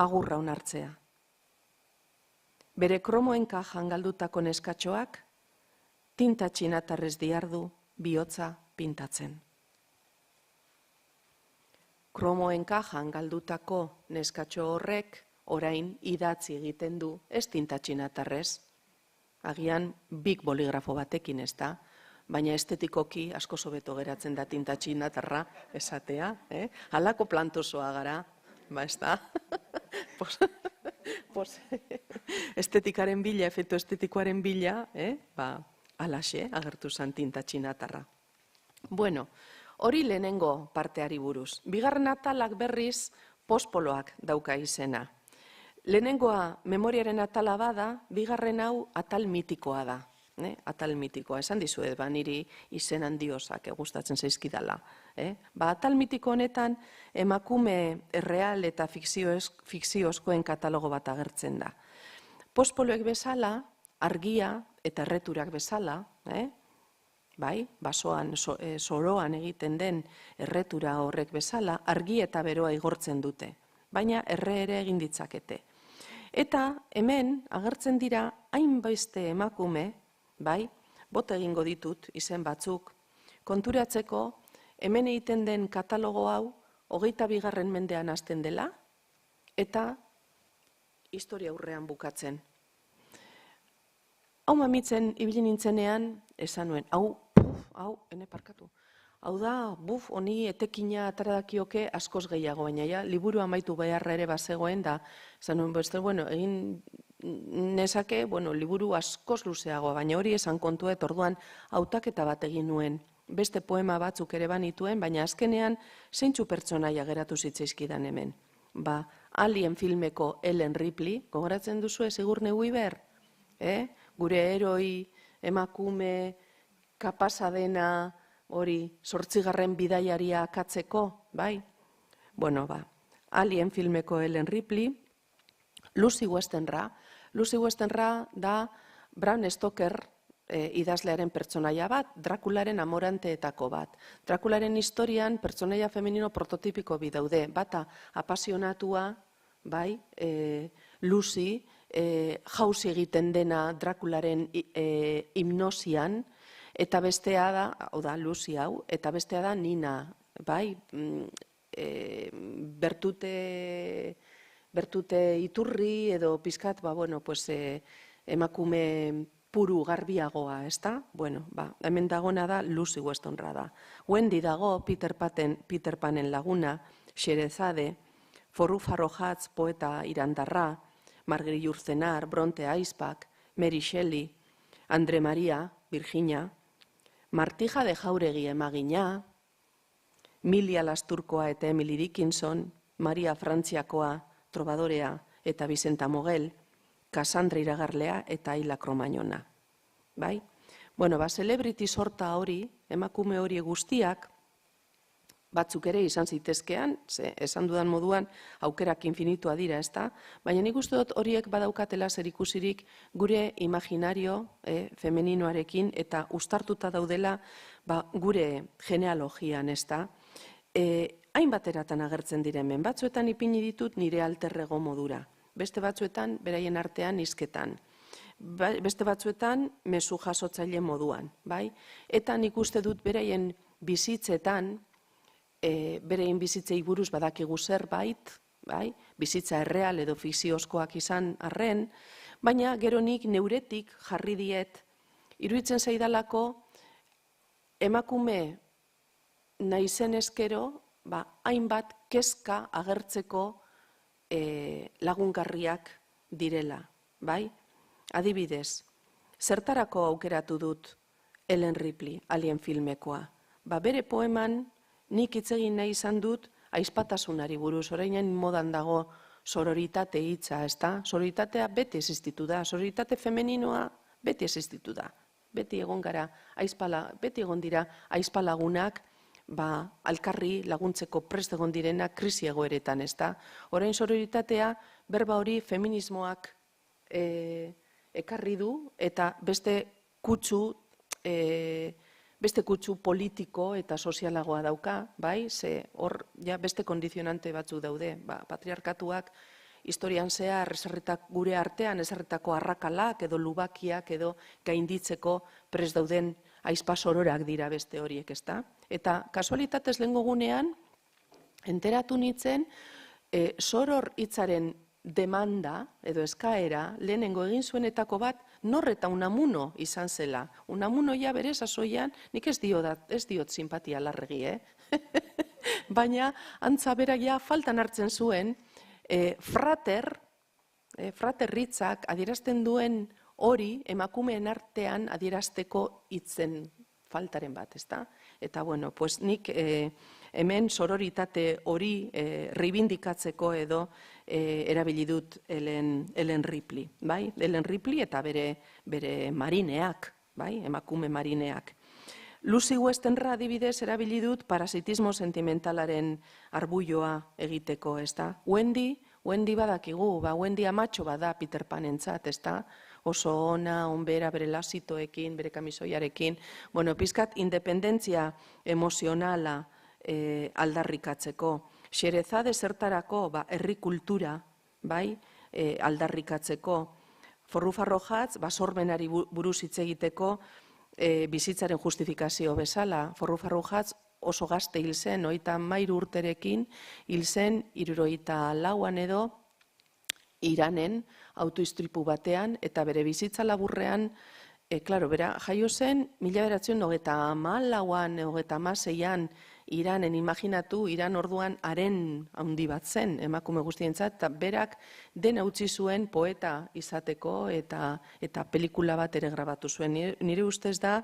Agurra onartzea. Bere kromoen kajan galdutako neskatxoak, tinta txinatarrez diardu bihotza pintatzen. Kromoen kajan galdutako neskatxo horrek orain idatzi egiten du ez tinta txinatarrez, agian big boligrafo batekin ez da, baina estetikoki asko hobeto geratzen da tinta txinatarra esatea. Halako plantosoa gara, ez da? Estetikaren bila, efektu estetikoaren bila, alaxe agertu zen tinta txinatarra. Bueno, hori lehenengo parteari buruz. Bigarren atalak berriz pospoloak dauka izena. Lehenengoa memoriaren atala bada, bigarren hau atal mitikoa da. Atal mitikoa, esan dizuet, niri izen handiosak gustatzen zaizkidala. Atal mitiko honetan emakume erreal eta fikziozkoen katalogo bat agertzen da. Pospoloek bezala, argia eta erreturak bezala, basoan, soroan egiten den erretura horrek bezala, argi eta beroa igortzen dute, baina erre ere egin ditzakete. Eta hemen agertzen dira hainbeste emakume, bota egingo ditut izen batzuk, konturatzeko hemen egiten den katalogo hau 22. mendean hasten dela eta historia aurrean bukatzen. Hau mamitzen ibili nintzenean esan nuen, hau da, honi etekina ataradakioke askoz gehiago, baina liburu amaitu beharra ere bazegoen da, esan nuen, egin nezake, liburu askoz luzeago, baina hori esan kontua, orduan hautaketa bat egin nuen, beste poema batzuk ere banituen, baina azkenean zeintzu pertsonaia geratu zitzaizkidan hemen. Alien filmeko Ellen Ripley, gogoratzen duzu Sigourney Weaver? Gure heroi, emakume, kapasa dena, hori, 8. bidaiaria akatzeko, bai? Alien filmeko Ellen Ripley, Lucy Westenra da Bram Stoker idazlearen pertsonaia bat, Drakularen amoranteetako bat. Drakularen historian pertsonaia femenino prototipiko bi daude, bata apasionatua, Lucy, jauzi egiten dena Drakularen hipnosian, eta bestea da, Lucy hau, eta bestea da Nina, bertute iturri edo pizkat, emakume puru garbiagoa, ez da? Hemen dagona da Lucy Westenra da. Wendy dago, Peter Panen laguna, Xerezade, Forru Farrojatz poeta irandarra, Margeri Urzenar, Bronte Aizpak, Mary Shelley, Andre Maria, Virginia, Martija de Jauregi emagina, Milia Lasturkoa eta Emily Dickinson, Maria Frantziakoa, Trobadorea eta Vicenta Mogel, Cassandra Iragarlea eta Aila Kromañona. Bai? Bueno, celebrity sorta hori, emakume hori guztiak, batzuk ere izan zitezkean, esan dudan moduan aukerak infinitua dira, ezta? Baina nik uste dut horiek badaukatela zerikusirik gure imaginario femeninoarekin eta uztartuta daudela gure genealogian, ezta? Hainbat eratan agertzen diremen, batzuetan ipini ditut nire alterrego modura, beste batzuetan beraien artean hizketan, beste batzuetan mezu jasotzaile moduan, bai? Eta nik uste dut beraien bizitzetan, berein bizitzei buruz badakigu zerbait, bizitza erreal edo fikziozkoak izan arren, baina gero nik neuretik jarri diet, iruditzen zaidalako emakume naizen eskero, hainbat kezka agertzeko lagungarriak direla, bai? Adibidez, zertarako aukeratu dut Ellen Ripley, Alien filmekoa? Bere poeman nik hitz egin nahi izan dut aizpatasunari buruz, orainen modan dago sororitate hitza, ezta? Sororitatea beti existitu da, sororitate femeninoa beti existitu da. Beti egon gara, beti egon dira aizpalagunak, alkarri laguntzeko prest egon direnak krisi egoeretan, ezta? Orain sororitatea, berba hori feminismoak ekarri du eta beste kutsu politiko eta sozialagoa dauka, bai? Ze hor beste kondizionante batzuk daude, patriarkatuak historian zehar gure artean ezarritako arrakalak edo lubakiak edo gainditzeko prest dauden aizpa sororak dira beste horiek, ezta? Eta kasualitatez lehengo gunean enteratu nintzen soror hitzaren demanda edo eskaera lehenengo egin zuenetako bat Nor eta Unamuno izan zela. Unamuno ja bere sasoian, nik ez diot simpatia larregi, baina antza berak ja faltan hartzen zuen fraterritzak adierazten duen hori emakumeen artean adierazteko hitzen faltaren bat, ezta? Eta bueno, pues nik hemen sororitate hori reibindikatzeko edo erabili dut Ellen Ripley, bai? Ellen Ripley eta bere marineak, bai? Emakume marineak. Lucy Westenra adibidez erabili dut parasitismo sentimentalaren arbulloa egiteko, ezta? Wendy badakigu, Wendy amatxo bada Peter Panentzat, ezta? Oso ona, onbera, bere lasitoekin, bere kamisoiarekin, bueno, pizkat independentzia emozionala aldarrikatzeko. Xerezade zertarako, herri kultura, bai, aldarrikatzeko. Forru Farrojatz, sormenari buruz hitz egiteko bizitzaren justifikazio bezala. Forru Farrojatz oso gazte hil zen, 33 urterekin, hil zen 74an edo Iranen autoistripu batean, eta bere bizitza laburrean, bera jaio zen, 1994an, 1996an, Iranen imaginatu, Iran orduan haren handi bat zen, emakume guztientzat, eta berak dena utzi zuen poeta izateko eta pelikula bat ere grabatu zuen. Nire ustez da,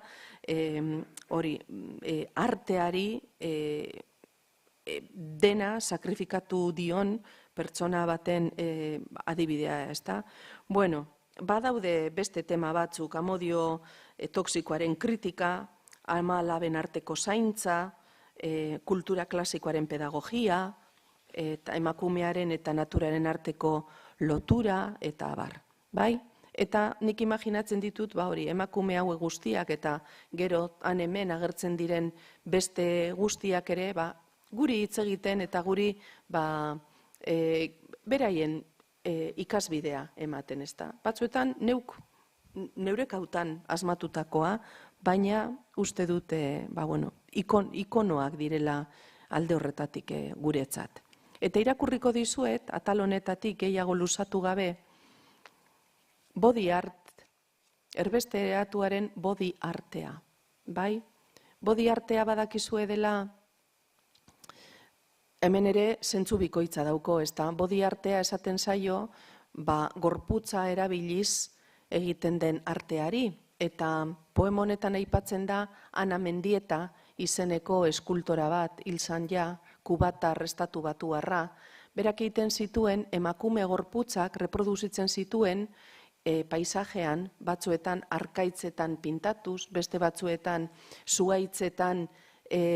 arteari dena sakrifikatu dion pertsona baten adibidea, ezta? Bueno, badaude beste tema batzuk, amodio toksikoaren kritika, ama-alaben arteko zaintza, kultura klasikoaren pedagogia, eta emakumearen eta naturaren arteko lotura, eta abar, bai? Eta nik imaginatzen ditut, emakume hauek guztiak eta gero han hemen agertzen diren beste guztiak ere, guri hitz egiten eta guri beraien ikasbidea ematen, ezta. Batzuetan neurek hautan asmatutakoa, baina uste dute, ikonoak direla alde horretatik guretzat. Eta irakurriko dizuet, atal honetatik gehiago luzatu gabe, body art, erbesteatuaren body artea, bai? Body artea badakizue dela hemen ere zentzu bikoitza dauko, ez da, body artea esaten zaio, gorputza erabiliz egiten den arteari, eta poema honetan aipatzen da Ana Mendieta izeneko eskultora bat, hil zan ja, kubatar estatu batuarra, berak egiten zituen emakume gorputzak reproduzitzen zituen paisajean, batzuetan arkaitzetan pintatuz, beste batzuetan zuaitzetan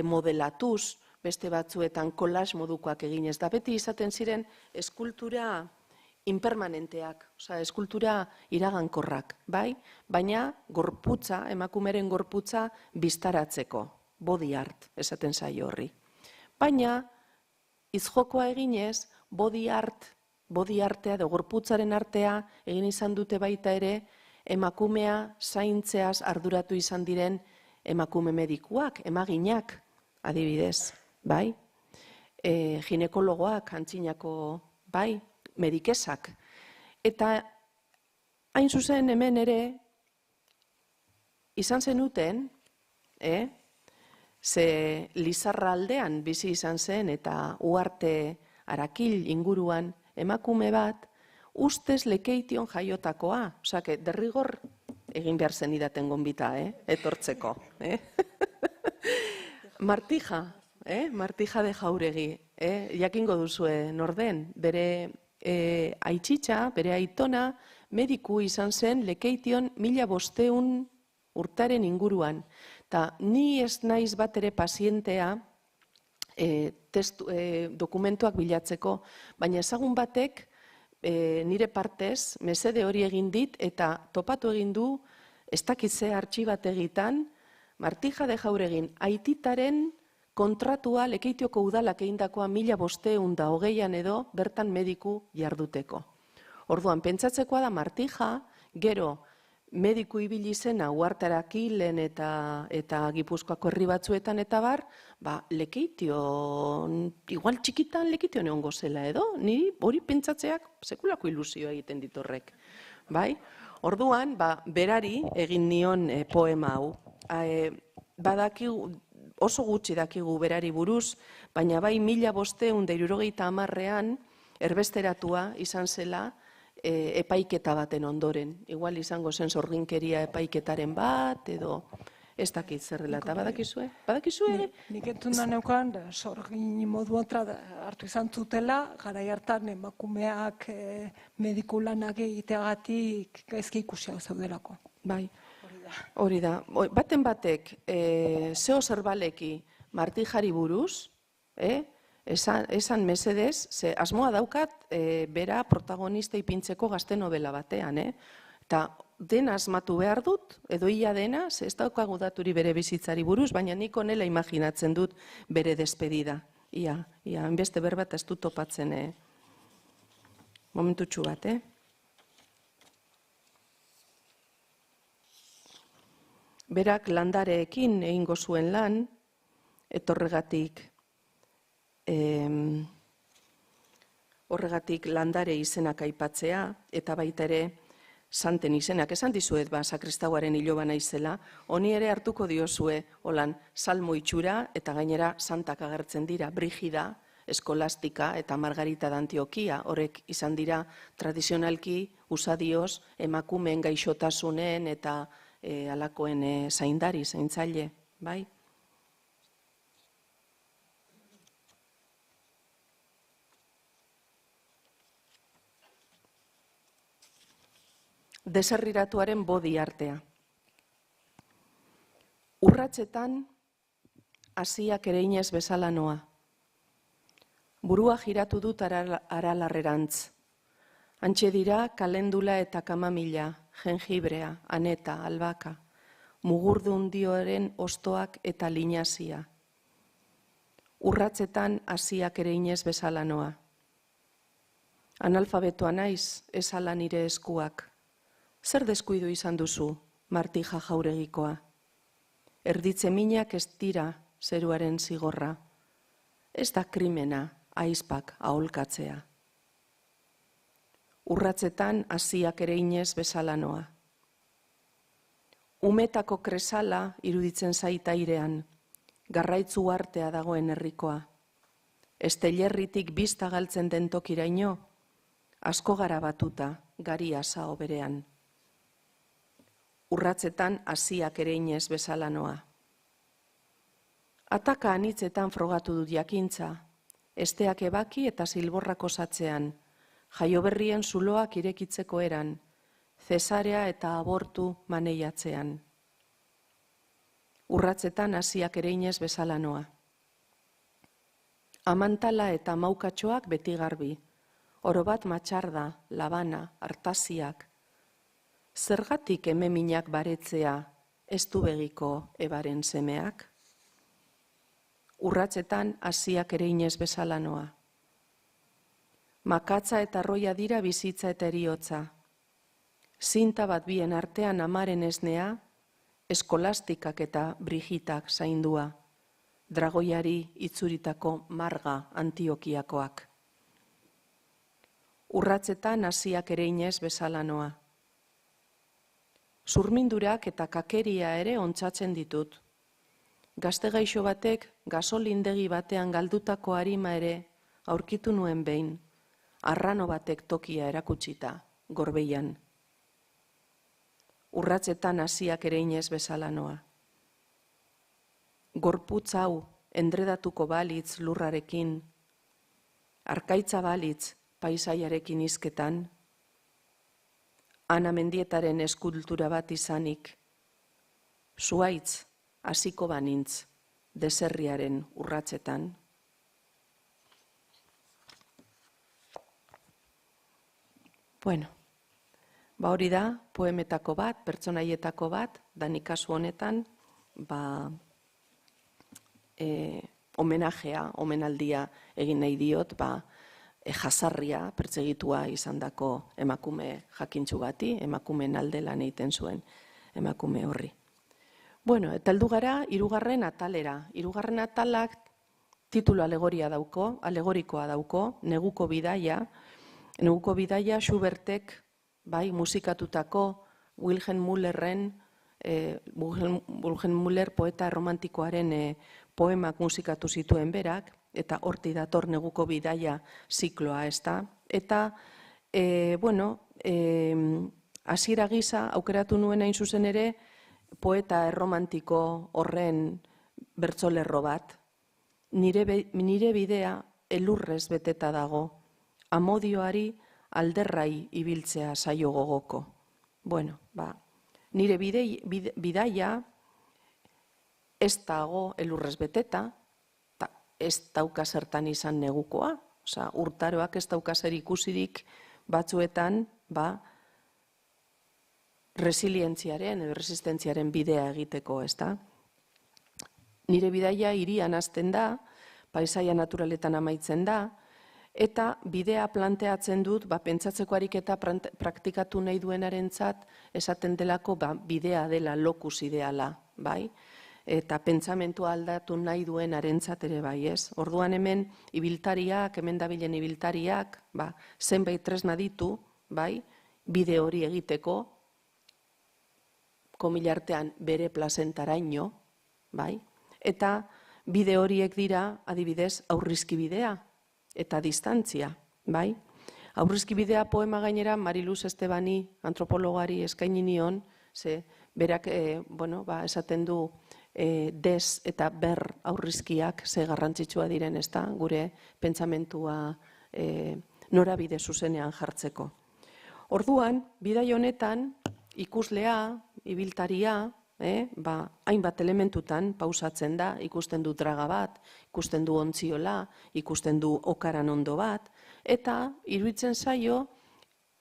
modelatuz, beste batzuetan collage modukoak eginez. Da beti izaten ziren eskultura impermanenteak, osea, eskultura iragankorrak, bai? Baina gorputza, emakumeren gorputza biztaratzeko, body art, esaten zaio horri. Baina, izjokoa eginez, body artea edo gorputzaren artea egin izan dute baita ere emakumea zaintzeaz arduratu izan diren emakume medikuak, emaginak, adibidez, bai? Ginekologoak, antzinako, bai? Medikesak. Eta hain zuzen hemen ere izan zenuten, ze Lizarra aldean bizi izan zen eta Uharte Arakil inguruan emakume bat, ustez Lekeition jaiotakoa, osake, derrigor egin behar zen idaten gonbita, etortzeko. Martija de Jauregi, jakingo duzue norden, bere aititxa, bere aitona, mediku izan zen Lekeition 1500 urtaren inguruan. Ta ni ez naiz bat ere pazientea dokumentuak bilatzeko, baina ezagun batek nire partez mesede hori egin dit eta topatu egin du ez dakitze artxibategitan Martija de Jauregin aititaren kontratua Lekeitioko udalak egindakoa 1520an edo bertan mediku jarduteko. Orduan, pentsatzekoa da Martija, gero mediku ibili zena Uharte Arakilen eta Gipuzkoako herri batzuetan eta bar, Lekeition, igual txikitan Lekeition egongo zela edo, niri hori pentsatzeak sekulako ilusioa egiten ditorrek. Bai? Orduan, berari egin nion poema hau. Badakigu, oso gutxi dakigu berari buruz, baina bai 1570ean erbesteratua izan zela epaiketa baten ondoren. Igual izango zen sorginkeria epaiketaren bat, edo ez dakit zerrela. Eta badakizue? Badakizue? Nik entzunda neukan, sorgin modu hartu izan zutela, garai hartan emakumeak mediku lanak egiteagatik gaizki ikusiak zeudelako. Bai. Hori da. Baten batek, zeo zerbaleki Martijari buruz, esan mesedez, ze asmoa daukat bera protagonista ipintzeko gazte novela batean, eta dena asmatu behar dut, edo ia dena, ze ez daukagu daturi bere bizitzari buruz, baina nik honela imaginatzen dut bere despedida. Ia, beste berbat ez dut topatzen, momentutxu bat, Berak landareekin egingo zuen lan, horregatik landare izenak aipatzea, eta baita ere santen izenak. Esan dizuet, sakristauaren iloba naizela, honi ere hartuko diozue, holan, salmo itxura, eta gainera santak agertzen dira, Brigida, Eskolastika eta Margarita de Antioquia, horrek izan dira tradizionalki usadioz emakumeen gaixotasunen eta alakoen zaintzaile, bai? Deserriratuaren body artea. Urratsetan hasiak ereinez bezala noa. Burua jiratu dut aralarrerantz. Antxe dira kalendula eta kamamila, jengibrea, aneta, albaka, mugurdu hundioaren ostoak eta linazia. Urratsetan hasiak ereinez bezala noa. Analfabetoa naiz, ez ala nire eskuak. Zer deskuidu izan duzu, Martija Jauregikoa? Erditze minak ez dira zeruaren zigorra. Ez da krimena, aizpak aholkatzea. Urratsetan hasiak ereinez bezala noa. Umetako kresala iruditzen zait airean, garraitzu artea dagoen herrikoa. estelerritik bista galtzen den tokiraino, asko gara batuta garia sao berean. Urratzetan hasiak ereinez bezala noa. Ataka anitzetan frogatu dut jakintza, esteak ebaki eta zilborrak osatzean, jaioberrien zuloak irekitzeko eran, zesarea eta abortu maneiatzean. Urratzetan hasiak ereinez bezala noa. Amantala eta maukatxoak beti garbi, orobat matxarda, labana, artaziak. Zergatik ememinak baretzea ez du begiko ebaren semeak? Urratzetan hasiak ereinez bezala noa. Makatza eta arroia dira bizitza eta eriotza. Zinta bat bien artean amaren esnea, eskolastikak eta brigitak zaindua, dragoiari itzuritako marga Antiokiakoak. Urratzetan hasiak ereinez bezala noa. Zurmindurak eta kakeria ere ontsatzen ditut. Gazte gaixo batek gasolindegi batean galdutako arima ere aurkitu nuen behin, arrano batek tokia erakutsita, gorbeian. Urratzetan hasiak ereinez bezala noa. Gorputz hau endredatuko balitz lurrarekin, arkaitza balitz paisaiarekin hizketan, Ana Mendietaren eskultura bat izanik, zuaitz hasiko banintz deserriaren urratzetan. Bueno, hori da poemetako bat, pertsonaietako bat, dani kasu honetan, homenajea, omenaldia egin nahi diot, jasarria, pertsegitua izandako emakume jakintsu bati, emakumeen alde lan egiten zuen emakume horri. Bueno, eta heldu gara hirugarren atalera. Hirugarren atalak titulu alegorikoa dauko, Neguko bidaia. Neguko bidaia Schubertek musikatutako Wilhelm Müller poeta romantikoaren poemak musikatu zituen berak, eta horti dator Neguko bidaia zikloa, ezta? Eta, hasiera gisa aukeratu nuen hain zuzen ere poeta erromantiko horren bertsolerro bat. Nire bidea elurrez beteta dago, amodioari alderrai ibiltzea saio gogoko. Bueno, nire bidaia ez dago elurrez beteta, ez dauka zertan izan negukoa, urtaroak ez dauka zer ikusirik batzuetan, resilientziaren, resistentziaren bidea egiteko, ez da? Nire bidaia hirian hasten da, paisaia naturaletan amaitzen da, eta bidea planteatzen dut, pentsatzeko ariketa praktikatu nahi duenarentzat esaten delako bidea dela locus ideala, bai? Eta pentsamentua aldatu nahi duenarentzat ere bai, ez? Orduan hemen ibiltariak, hemen dabilen ibiltariak, zenbait tresna ditu, bai? Bide hori egiteko, komilartean bere plazentaraino, bai? Eta bide horiek dira, adibidez, aurrizkibidea eta distantzia, bai? Aurrizkibidea poema gainera Mariluz Estebani, antropologari eskaini nion, ze berak, esaten du des eta ber aurrizkiak ze garrantzitsua diren, ezta? Gure pentsamentua norabide zuzenean jartzeko. Orduan, bidai honetan, ikuslea, ibiltaria, hainbat elementutan pausatzen da, ikusten du draga bat, ikusten du ontziola, ikusten du okaran ondo bat, eta iruditzen zaio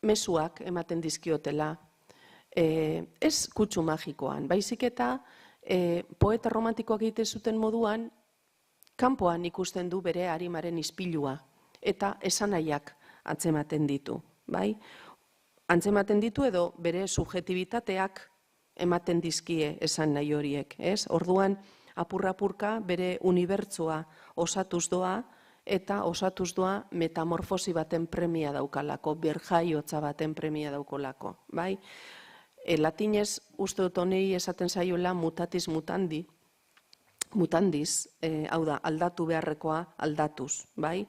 mezuak ematen dizkiotela. Ez kutsu magikoan, baizik eta poeta romantikoak egiten zuten moduan, kanpoan ikusten du bere arimaren ispilua, eta esanaiak antzematen ditu, bai? Antzematen ditu edo bere subjetibitateak ematen dizkie esan nahi horiek, ez? Orduan, apurra-apurka bere unibertsoa osatuz doa, eta osatuz doa metamorfosi baten premia daukalako, berjaiotza baten premia daukolako, bai? Latinez uste dut honei esaten zaiola mutatis mutandi, mutandiz, hau da, aldatu beharrekoa aldatuz, bai?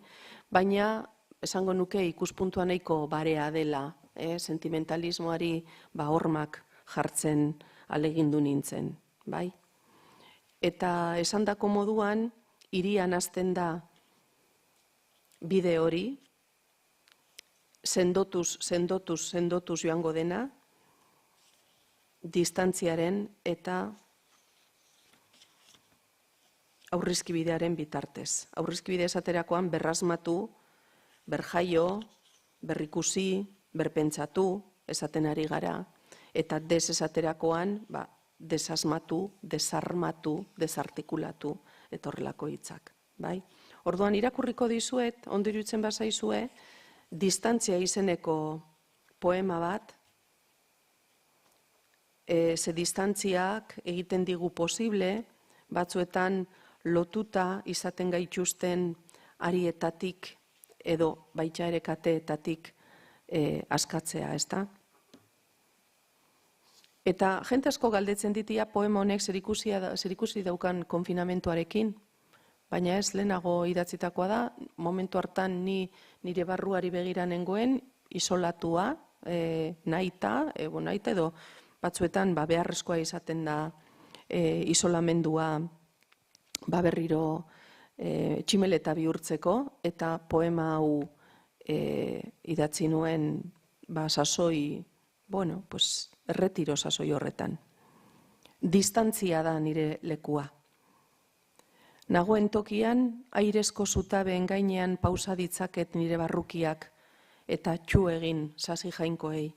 Baina, esango nuke ikuspuntua nahiko barea dela, sentimentalismoari hormak jartzen alegindu nintzen, bai? Eta esandako moduan, hirian hasten da bide hori, sendotuz joango dena, distantziaren eta aurrizkibidearen bitartez. Aurrizkibide esaterakoan berrasmatu, berjaio, berrikusi, berpentsatu, esaten ari gara, eta esaterakoan, desasmatu, desarmatu, desartikulatu, eta horrelako hitzak. Orduan, irakurriko dizuet, ondo iruditzen bazaizue, distantzia izeneko poema bat, ze distantziak egiten digu posible, batzuetan lotuta izaten gaituzten arietatik edo baita ere kateetatik askatzea, ezta? Eta jende asko galdetzen ditia poema honek zerikusi daukan konfinamentuarekin, baina ez lehenago idatzitakoa da, momentu hartan nire barruari begira nengoen, isolatua, nahita edo batzuetan beharrezkoa izaten da isolamendua berriro tximeleta bihurtzeko, eta poema hau idatzi nuen sasoi, erretiro sasoi horretan. Distantzia da nire lekua. Nagoen tokian, airezko zutabeen gainean pausa ditzaket nire barrukiak eta txu egin sasi jainkoei.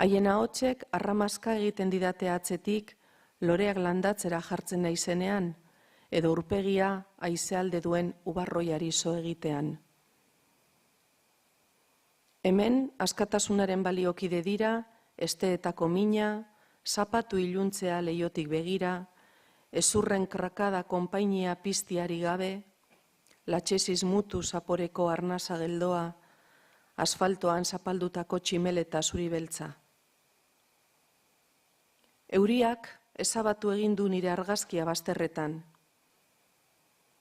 Haien ahotsek arramazka egiten didate atzetik loreak landatzera jartzen naizenean edo urpegia haizealde duen ubarroiari so egitean. Hemen askatasunaren baliokide dira, esteetako mina, zapatu iluntzea leiotik begira, ezurren krakada konpainia piztiari gabe, latxesiz mutu zaporeko arnasa geldoa, asfaltoan zapaldutako tximeleta zuri beltza. Euriak ezabatu egin du nire argazkia bazterretan.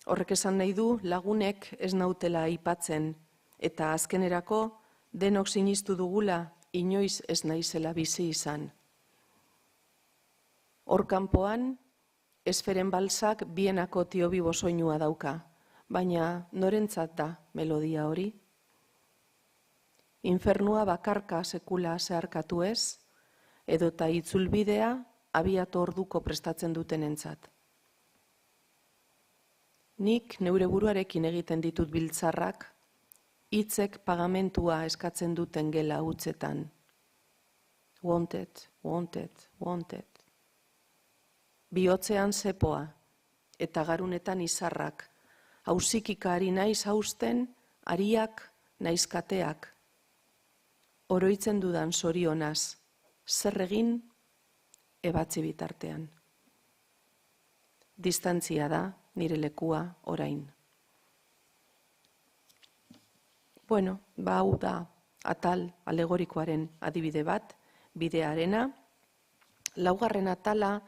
Horrek esan nahi du lagunek ez nautela aipatzen, eta azkenerako denok sinistu dugula inoiz ez naizela bizi izan. Hor kanpoan, esferen balsak bienako tiobi bosoinua dauka, baina norentzat da melodia hori? Infernua bakarka sekula zeharkatu ez, edota itzulbidea abiatu orduko prestatzen dutenentzat. Nik neure buruarekin egiten ditut biltzarrak, hitzek pagamentua eskatzen duten gela hutsetan. Wanted, wanted, wanted. Bihotzean zepoa eta garunetan izarrak, hausikika ari naiz hausten, ariak naizkateak. Oroitzen dudan zorionaz, zer egin ebatzi bitartean. Distantzia da nire lekua orain. Hau da atal alegorikoaren adibide bat, bidearena. Laugarren atala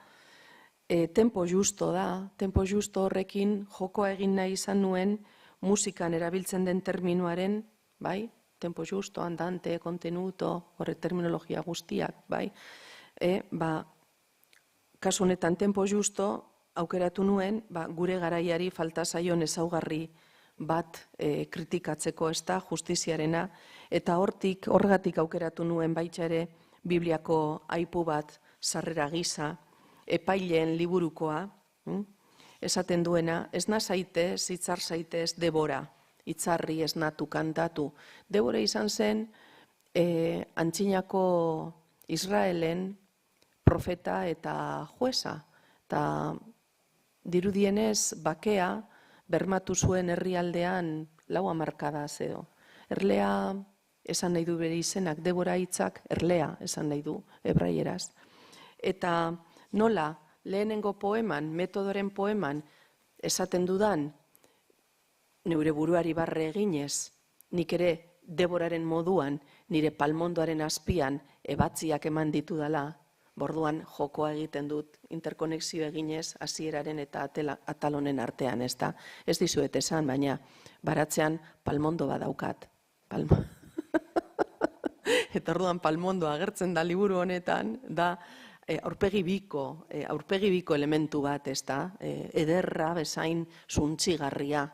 tempo justo da, tempo justo horrekin jokoa egin nahi izan nuen musikan erabiltzen den terminoaren, tempo justo, andante, kontenuto, horre terminologia guztiak, kasu honetan tempo justo aukeratu nuen, gure garaiari falta zaion ezaugarri bat kritikatzeko, ez da, justiziarena, eta horregatik aukeratu nuen baita ere Bibliako aipu bat sarrera gisa, epaileen liburukoa, esaten duena, ez na zaitez, itzar zaitez, Debora, itzarri ez natu kantatu. Debora izan zen antzinako Israelen profeta eta jueza, eta dirudienez bakea bermatu zuen herrialdean 4 hamarkadaz edo. Erlea esan nahi du bere izenak, Debora hitzak erlea esan nahi du hebraieraz. Eta nola lehenengo poeman, metodoren poeman, esaten dudan, neure buruari barre eginez, nik ere Deboraren moduan, nire palmondoaren azpian ebatziak eman ditudala, Borduan jokoa egiten dut interkonexio eginez hasieraren eta atal honen artean, ezta? Ez dizuet esan, baina baratzean palmondo badaukat. Eta orduan palmondo agertzen da liburu honetan, da aurpegi biko elementu bat, ezta? Ederra, bezain zuntzigarria.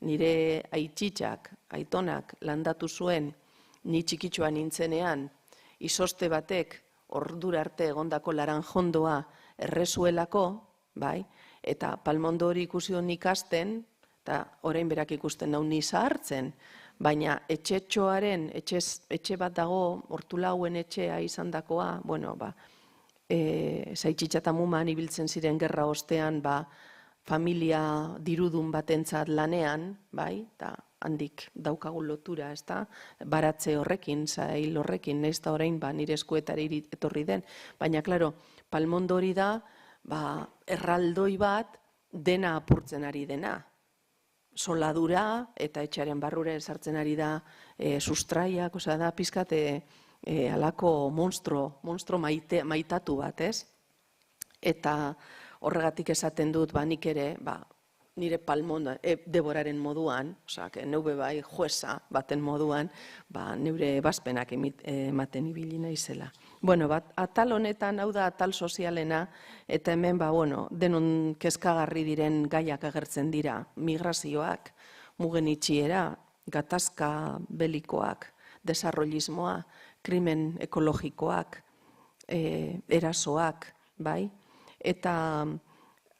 Nire aitzitzak, aitonak landatu zuen, ni txikitxoa nintzenean, izoste batek ordura arte egondako laranjondoa errezuelako, bai, eta palmondo hori ikusi hon ikasten, eta orain berak ikusten nau ni zahartzen, baina etxe bat dago, Hortulauen etxea izan dakoa, bueno, zaitxitxa eta muman ibiltzen ziren gerra ostean, familia dirudun batentzat lanean, bai, eta handik daukagun lotura, ez da, baratze horrekin, zail horrekin, nahiz da orain nire eskuetara etorri den. Baina, klaro, palmondo hori da, erraldoi bat dena apurtzen ari dena. Soladura eta etxearen barrura esartzen ari da sustraiak, osea da, pizkat halako monstro maitatu bat, ez? Eta horregatik esaten dut, nik ere, nire palmondo, Deboraren moduan, neube bai jueza baten moduan, neure ebazpenak ematen ibili naizela. Bueno, atal honetan, hau da atal sozialena, eta hemen, denon kezkagarri diren gaiak agertzen dira, migrazioak, mugen itxiera, gatazka belikoak, desarrollismoa, krimen ekologikoak, erasoak, bai? Eta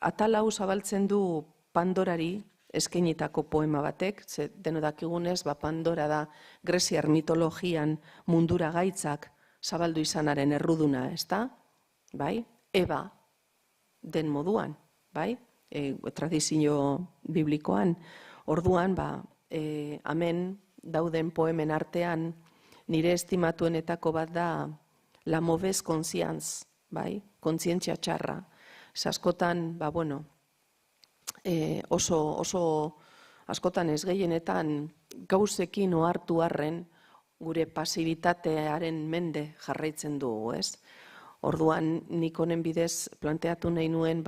atal hau zabaltzen du Pandorari eskainitako poema batek, ze deno dakigunez, Pandora da greziar mitologian mundura gaitzak zabaldu izanaren erruduna, ez da? Bai? Eba den moduan, bai? Tradizio biblikoan. Orduan, hemen dauden poemen artean, nire estimatuenetako bat da La mauvaise conscience, bai? Kontzientzia txarra. Askotan, oso askotan ez gehienetan gauzekin ohartu arren gure pasibitatearen mende jarraitzen dugu, ez? Orduan nik honen bidez planteatu nahi nuen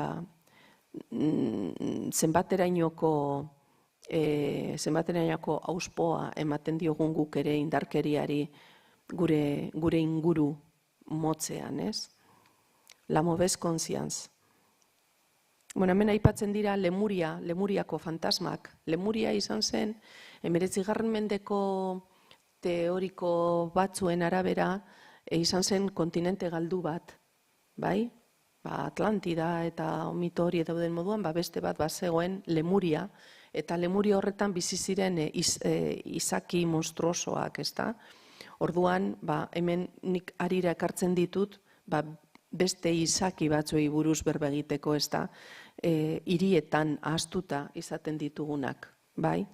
zenbaterainoko auspoa ematen diogun guk ere indarkeriari gure inguru motzean, ez? La mauvaise conscience. Hemen aipatzen dira Lemuriako fantasmak. Lemuria izan zen, 19. mendeko teoriko batzuen arabera, izan zen kontinente galdu bat, bai? Atlantida eta mito hori dauden moduan, beste bat zegoen Lemuria, eta Lemuria horretan bizi ziren izaki monstruosoak, ez da? Orduan, hemen nik harira ekartzen ditut, beste izaki batzuei buruz berbegiteko, ez da, hirietan ahaztuta izaten ditugunak, bai?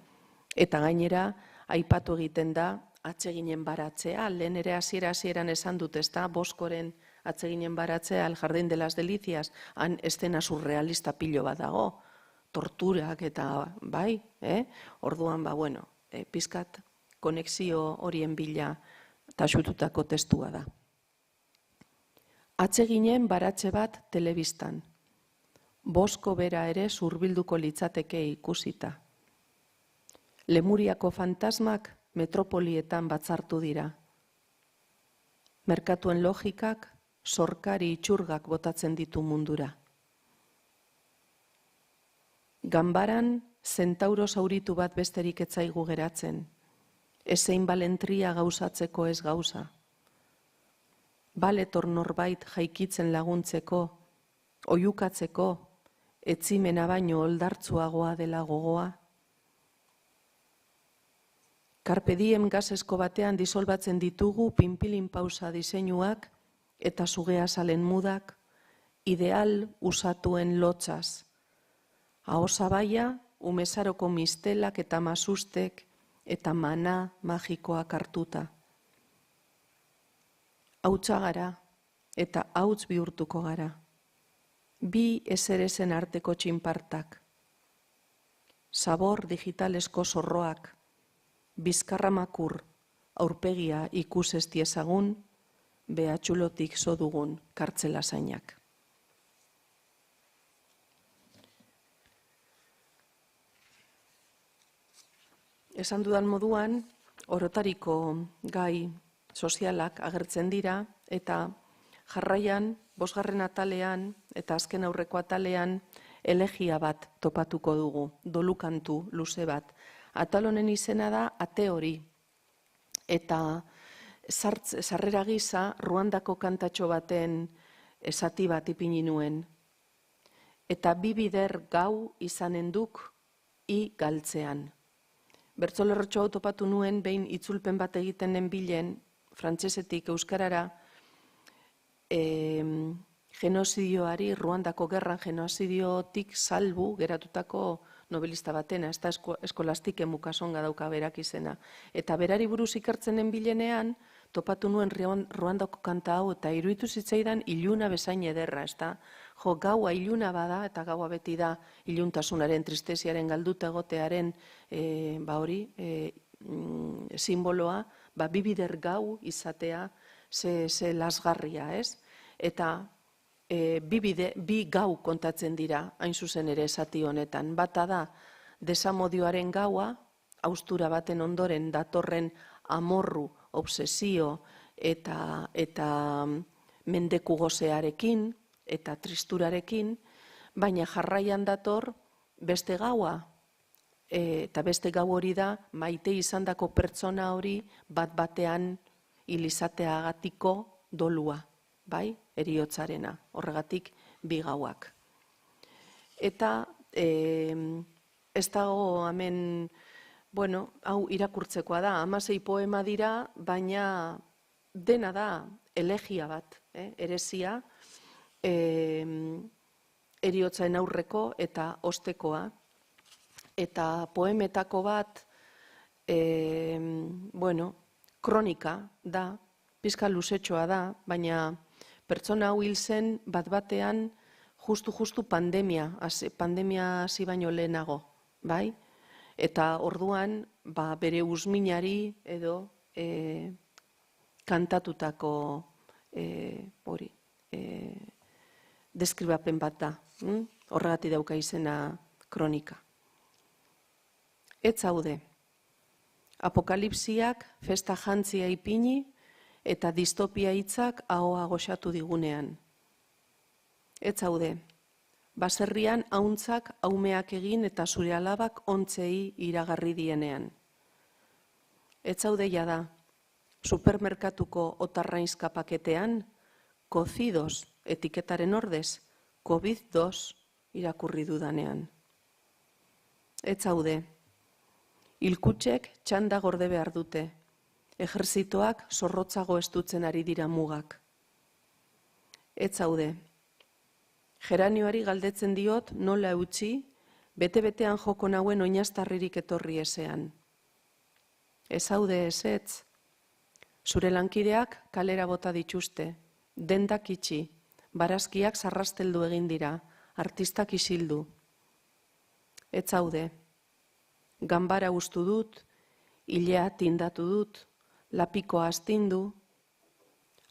Eta gainera, aipatu egiten da, atseginen baratzea, lehen ere hasieran esan dut, ez da, Boskoren atseginen baratzea, El Jardín de las Delicias, han estena surrealista pilo bat dago, torturak eta, bai? Orduan, pizkat, konexio horien bila taxututako testua da. Atseginen baratze bat telebistan. Bosko bera ere zurbilduko litzateke ikusita. Lemuriako fantasmak metropolietan batzartu dira. Merkatuen logikak sorkari itxurgak botatzen ditu mundura. Ganbaran zentauro zauritu bat besterik etzaigu geratzen. Ezein balentria gauzatzeko ez gauza. Baletor norbait jaikitzen laguntzeko, oiukatzeko, etzimena baino oldartzuagoa dela gogoa. Carpe diem gasesko batean disolbatzen ditugu pinpilin pausa diseinuak eta sugea salen mudak, ideal usatuen lotzaz. Ahosabaia, umezaroko mistelak eta masustek eta mana magikoak hartuta. Hautsa gara eta hauts bihurtuko gara. Bi ezerezen arteko txinpartak. Sabor digitalesko zorroak. Bizkarramakur aurpegia ikus ez diezagun, behatxulotik zo dugun kartzela zainak. Esan dudan moduan, orotariko gai sozialak agertzen dira eta jarraian, 5. atalean eta azken aurreko atalean elegia bat topatuko dugu, dolukantu luze bat. Atal honen izena da Ate hori eta sarrera gisa Ruandako kantatxo baten esati bat ipini nuen. Eta 2 bider gau izanen duk I galtzean. Bertsolerrotxo hau topatu nuen behin itzulpen bat egiten den bilen, frantsesetik euskarara, genozidioari, Ruandako gerran genozidiotik salbu geratutako nobelista batena, ez da Eskolastike Mukasonga dauka berak izena. Eta berari buruz ikertzen den bilenean, topatu nuen Ruandako kanta hau, eta iruditu zitzaidan iluna bezain ederra, ez da? Jo, gaua iluna bada, eta gaua beti da iluntasunaren, tristeziaren, galduta egotearen, simboloa, 2 bider gau izatea, ze lasgarria, ez? Eta 2 gau kontatzen dira, hain zuzen ere esati honetan. Bata da, desamodioaren gaua, haustura baten ondoren datorren amorru, obsesio eta mendeku gozearekin eta tristurarekin, baina jarraian dator beste gaua. Eta beste gau hori da, maite izandako pertsona hori bat-batean hilizateagatiko dolua, bai? Heriotzarena, horregatik 2 gauak. Eta ez dago hemen, hau irakurtzekoa da, 16 poema dira, baina dena da elegia bat, heresia, heriotzaren aurreko eta ostekoa. Eta poemetako bat, kronika da, pizka luzetxoa da, baina pertsona hau hil zen bat-batean justu pandemia hasi baino lehenago, bai? Eta orduan bere usminari edo kantatutako deskribapen bat da. Horregatik dauka izena kronika. Ez zaude, apokalipsiak festa jantzia ipini eta distopia hitzak ahoa goxatu digunean. Ez zaude, baserrian hauntzak haumeak egin eta zure alabak ontzei iragarri dienean. Ez zaude jada, supermerkatuko otarrainzka paketean, cocidos etiketaren ordez, COVID-2 irakurri dudanean. Ez zaude, hilkutxek txanda gorde behar dute, ejerzitoak zorrotzago estutzen ari dira mugak. Ez zaude, geranioari galdetzen diot nola eutxi, bete-betean joko nauen oinaztarririk etorri ezean. Ez zaude ezetz, zure lankideak kalera bota dituzte, dendak itxi, barazkiak sarrasteldu egin dira, artistak isildu. Ez zaude, ganbara ustu dut, ilea tindatu dut, lapikoa astindu,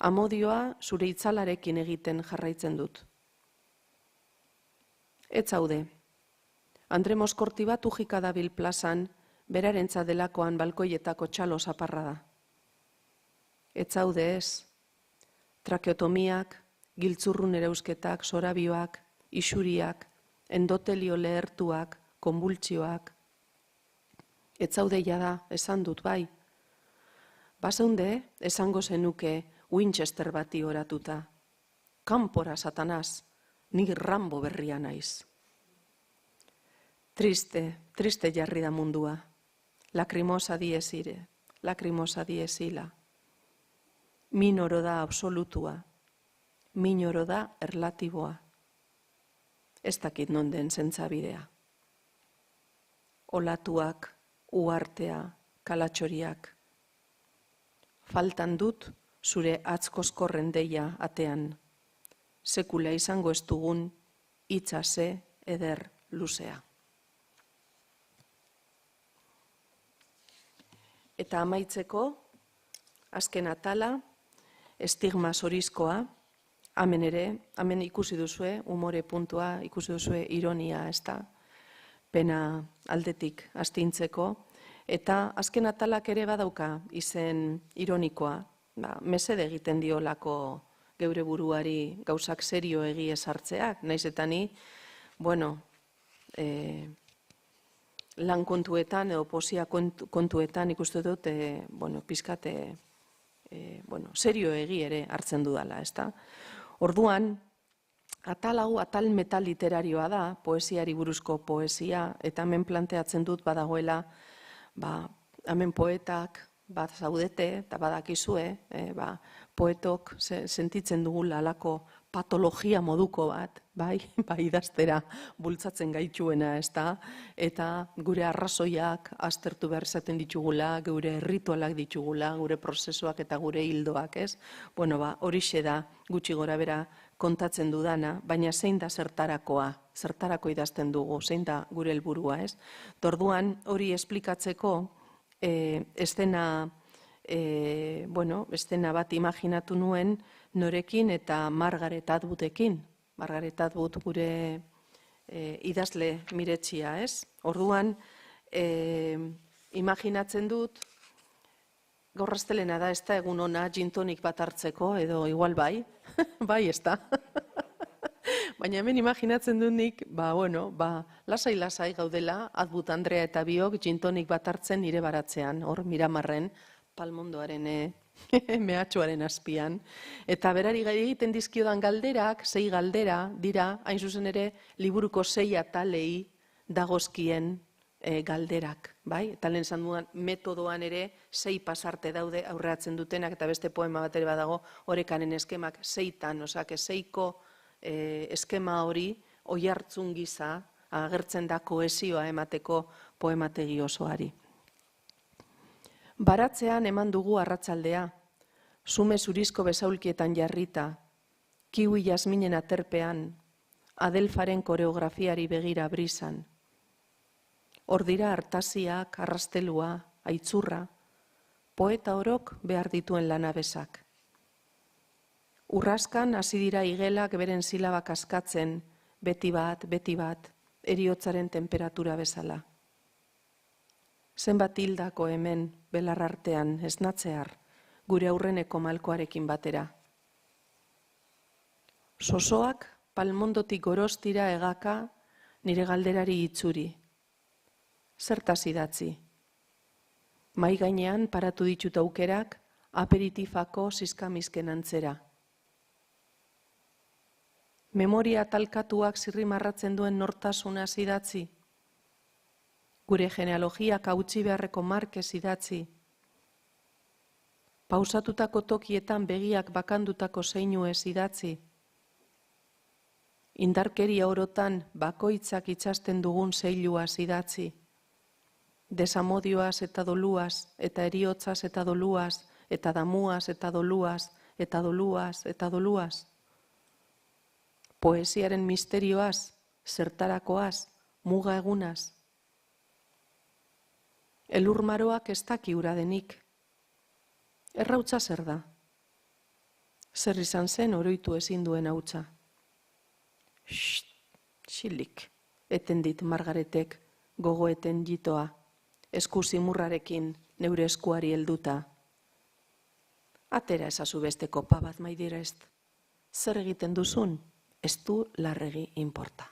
amodioa zure itzalarekin egiten jarraitzen dut. Ez zaude, Andre Moskorti bat ujika dabil plazan, berarentza delakoan balkoietako txalo zaparra da. Ez zaude ez, trakeotomiak, giltzurrun erausketak, zorabioak, isuriak, endotelio lehertuak, konbultsioak. Ez zaude jada, esan dut bai. Bazeunde, esango zenuke Winchester bati oratuta. Kanpora, Satanaz, nik Rambo berria naiz. Triste jarri da mundua. Lakrimosa diesire, lakrimosa diesila. Minoro da absolutua, minoro da erlatiboa. Ez dakit non den zentzabidea. Olatuak, uartea, kalatxoriak. Faltan dut zure atzkozkorren deia atean. Sekula izango ez dugun hitza ze eder luzea. Eta amaitzeko, azken atala, estigma zorizkoa, hemen ere, hemen ikusi duzue, umore puntua, ikusi duzue ironia, ez da, pena aldetik astintzeko, eta azken atalak ere badauka izen ironikoa, mesede egiten diolako geure buruari gauzak serio egi esartzeak, naiz eta ni, bueno, lan kontuetan edo poesia kontuetan ikuste dut, pizkate, serio egi ere hartzen dudala, ez da. Orduan, atal hau, atal metal literarioa da, poesiari buruzko poesia, eta hemen planteatzen dut badagoela, hemen poetak bat zaudete, eta badakizue, poetok sentitzen dugula alako patologia moduko bat, bai idaztera bultzatzen gaituena, ez da, eta gure arrazoiak aztertu behar izaten ditugula, gure ritualak ditugula, gure prozesuak eta gure hildoak, ez? Bueno, horixe da gutxi gora bera kontatzen dudana, baina zein da zertarako idazten dugu, zein da gure helburua, ez? Orduan hori esplikatzeko estena bat imaginatu nuen norekin eta Margaret Atwoodekin. Margaret Atwood gure idazle miretsia, ez? Orduan, imaginatzen dut, gaur astelena da, ez da egun ona gin tonic bat hartzeko, edo igual bai, bai ez da. Baina hemen imaginatzen dut nik, lasai gaudela, Atwood Andrea eta biok gin tonic bat hartzen nire baratzean, hor Miramarren, Palmondoaren mehatxuaren azpian. Eta berari gai egiten dizkiodan galderak, 6 galdera dira, hain zuzen ere, liburuko 6 atalei dagozkien galderak, bai? Eta lehen zan dudan metodoan ere 6 pasarte daude aurreatzen dutenak, eta beste poema bat ere badago, horekanen eskemak 6tan, osake 6ko eskema hori oihartzun gisa agertzen da kohesioa emateko poemategi osoari. Baratzean eman dugu arratsaldea, zume zurizko besaulkietan jarrita, kiwi jasminen aterpean, Adelfaren koreografiari begira brisan. Hor dira hartasiak, arrastelua, aitzurra, poeta orok behar dituen lanabesak. Urraskan hasi dira igelak beren silabak askatzen, beti bat, heriotzaren temperatura bezala. Zenbat hildako hemen, belar artean, esnatzear, gure aurreneko malkoarekin batera. Sosoak palmondotik gorostira egaka, nire galderari itzuri. Zertaz idatzi. Mai gainean paratu ditut aukerak, aperitifako zizkamizken antzera. Memoria talkatuak zirrimarratzen duen nortasunaz idatzi. Gure genealogiak hautsi beharreko markez idatzi. Pausatutako tokietan begiak bakandutako zeinuez idatzi. Indarkeria orotan bakoitzak itxasten dugun zeiluaz idatzi. Desamodioaz eta doluaz, eta eriotzaz eta doluaz, eta damuaz eta doluaz, eta doluaz eta doluaz. Poesiaren misterioaz, zertarakoaz, muga egunaz. Elurmaroak ez daki ura denik. Errautza zer da? Zer izan zen oroitu ezin duen hautsa. Xilik, eten dit Margaretek gogoeten jitoa, esku zimurrarekin neure eskuari helduta. Atera ezazu beste kopa bat maidira ez. Zer egiten duzun? Ez du larregi inporta.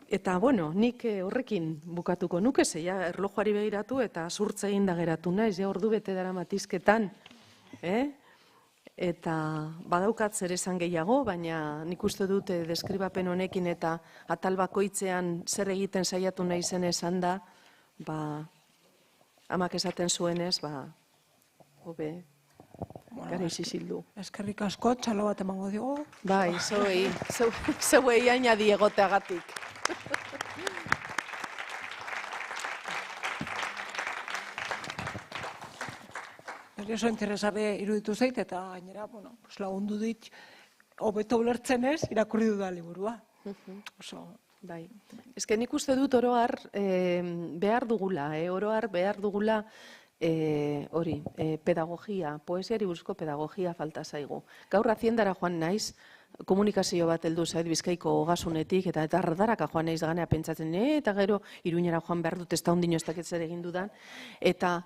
Eta, nik horrekin bukatuko nuke, zeia erlojuari begiratu eta zurtze egin da geratu naiz, ordu bete dara matizketan. Eta badaukat zer esan gehiago, baina nik uste dute deskribapen honekin eta atal bakoitzean zer egiten saiatu nahi zen esan da, amak esaten zuenez, hobe, gara izizildu. Eskerrik asko, txalo bat emango dugu. Bai, zeuei añadi egoteagatik. Nire oso interesgarria iruditu zait, eta gainera, lagundu dit, hobeto ulertzen ez, irakurri duda liburua. Bai. Ez que nik uste dut oroar behar dugula, oroar behar dugula pedagogia, poesiari buruzko pedagogia falta zaigu. Gaur Haziendara joan naiz, komunikazio bat heldu zait Bizkaiko ogasunetik, eta ardaraka joan naiz ganea pentsatzen, eta gero Iruñera joan behar dut, ez da ondino ez dakit zer egin dudan, eta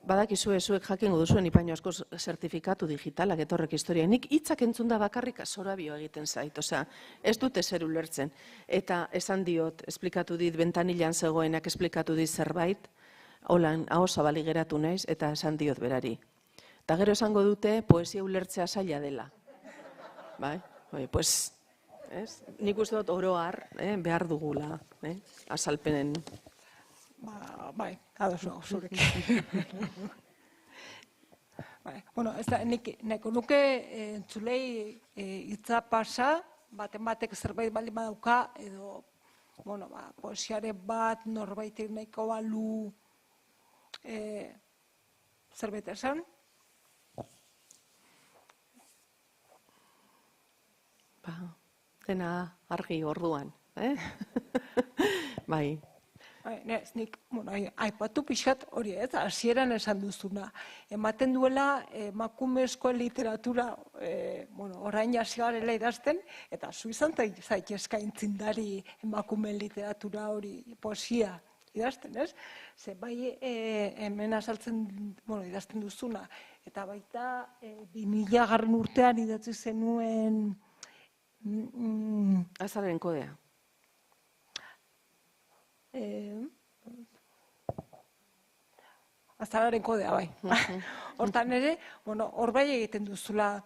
badakizue zuek jakingo duzuen ipaino asko zertifikatu digitalak etorrek historia. Nik hitzak entzunda bakarrik zorabio egiten zait, osea, ez dute zer ulertzen. Eta esan diot, esplikatu dit, bentanilan zegoenak esplikatu dit zerbait, holan, aho zabali geratu naiz, eta esan diot berari. Eta gero esango dute, poesia ulertzea zaila dela. Bai, pues, nik uste dut oroar, behar dugula, azalpenen. Bai, ados nago zurekin. Bueno, ez da, nahiko nuke entzulei hitza pasa, batek zerbait baldin badauka, edo, bueno, poesiare bat norbaitek nahiko balu zerbait esan. Dena argi orduan, bai. Nik, aipatu pixat hori ez, hasieran esan duzuna. Ematen duela emakumezko literatura, orain hasi garela idazten, eta zu izan zait eskaintzindari emakume literatura hori poesia idazten, ez? Ze bai hemen azaltzen, idazten duzuna, eta baita 2000 urtean idatzi zenuen Azalaren kodea. Azalaren kodea, bai. Hortan ere, hor bai egiten duzula,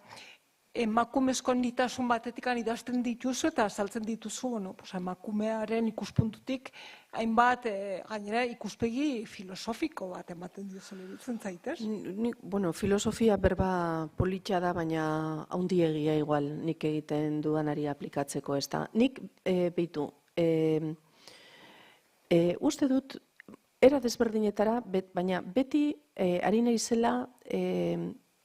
emakumezko nitasun batetik idazten dituzu eta azaltzen dituzu, emakumearen ikuspuntutik, hainbat, gainera ikuspegi filosofiko bat ematen duzu iruditzen zaitez? Filosofia berba politxa da, baina haundiegia igual nik egiten dudanari aplikatzeko ez da. Nik, behitu, uste dut, era desberdinetara, baina beti ari naizela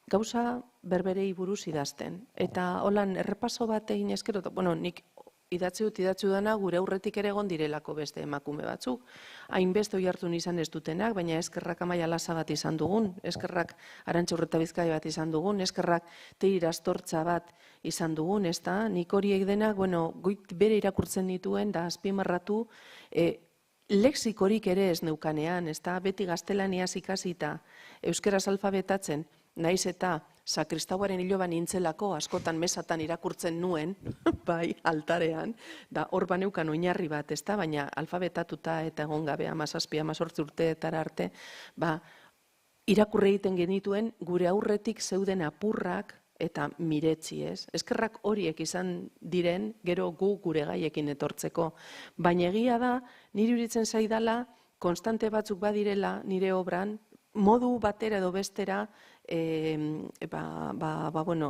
gauza berberei buruz idazten. Eta holan errepaso bat egin eskero, nik idatzi dana gure aurretik ere egon direlako beste emakume batzuk. Hainbeste oihartzun izan ez dutenak, baina Eskerrak Amaia Lasa bat izan dugun, Eskerrak Arantxa Urretabizkai bat izan dugun, Eskerrak Teiri Astortza bat izan dugun, ez da? Nik horiek denak, goit bere irakurtzen dituen, da azpimarratu, lexikorik ere ez neukanean, ez da? Beti gaztelaniaz ikasita, euskeraz alfabetatzen, naiz eta sakristauaren hiloban nintzelako askotan mesatan irakurtzen nuen, bai, altarean, da hor baneukan oinarri bat, ez da, baina alfabetatuta eta egon gabe 17-18 urteetara arte, irakurre egiten genituen gure aurretik zeuden apurrak eta miretzi, ez? Eskerrak horiek izan diren, gero gu gure gaiekin etortzeko. Baina egia da, niri iruditzen zaidala, konstante batzuk badirela nire obran, modu batera edo bestera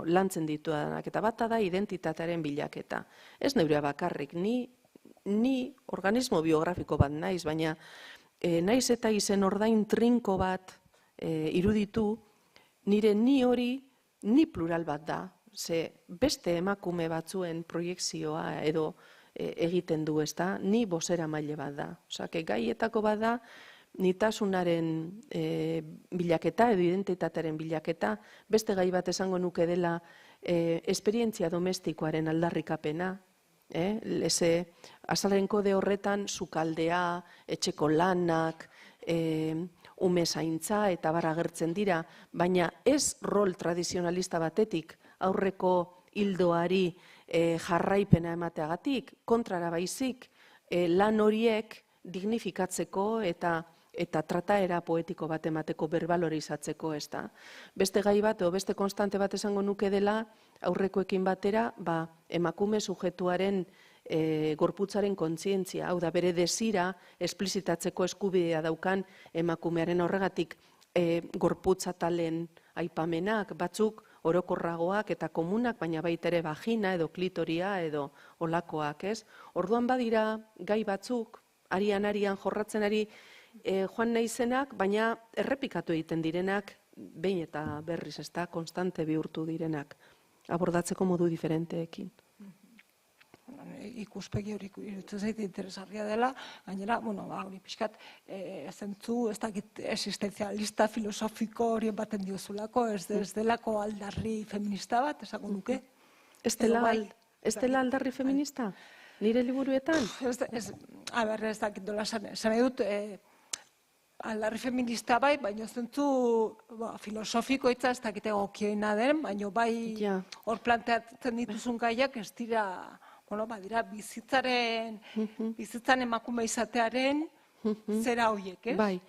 lantzen ditudanak, eta bata da identitatearen bilaketa. Ez neurea bakarrik, ni organismo biografiko bat naiz, baina naiz eta izen ordain trinko bat iruditu, nire ni hori ni plural bat da, ze beste emakume batzuen proiekzioa edo egiten du, ez da, ni bozera maile bat da. Osea, gaietako bat da, nitasunaren bilaketa edo identitatearen bilaketa, beste gai bat esango nuke dela esperientzia domestikoaren aldarrikapena, azalaren kode horretan sukaldea, etxeko lanak, ume zaintza eta bar agertzen dira, baina ez rol tradizionalista batetik aurreko hildoari jarraipena emateagatik, kontrara baizik, lan horiek dignifikatzeko eta trataera poetiko bat emateko, berbalorizatzeko, ez da. Beste gai bat, edo beste konstante bat esango nuke dela, aurrekoekin batera, emakume sujetuaren gorputzaren kontzientzia, hau da, bere desira esplizitatzeko eskubidea daukan emakumearen horregatik gorputzatalen aipamenak, batzuk orokorragoak eta komunak, baina baita ere vagina edo klitoria edo olakoak, ez? Orduan badira gai batzuk, arian jorratzen ari joan naizenak, baina errepikatu egiten direnak, behin eta berriz, ez da, konstante bihurtu direnak, abordatzeko modu diferenteekin. ikuspegi hori iruditzen zait interesgarria dela, gainera, hori pixkat, zentzu, ez dakit existenzialista, filosofiko horien baten diozulako, ez delako aldarri feminista bat, esango nuke. Ez dela aldarri feminista? Nire liburuetan? Ez dakit dola esan nahi dut, aldarri feminista bai, baina zentzu filosofiko hitza ez dakite egokioina den, baina bai hor planteatzen dituzun gaiak ez dira, dira bizitzaren emakume izatearen zera horiek, ez? Bai,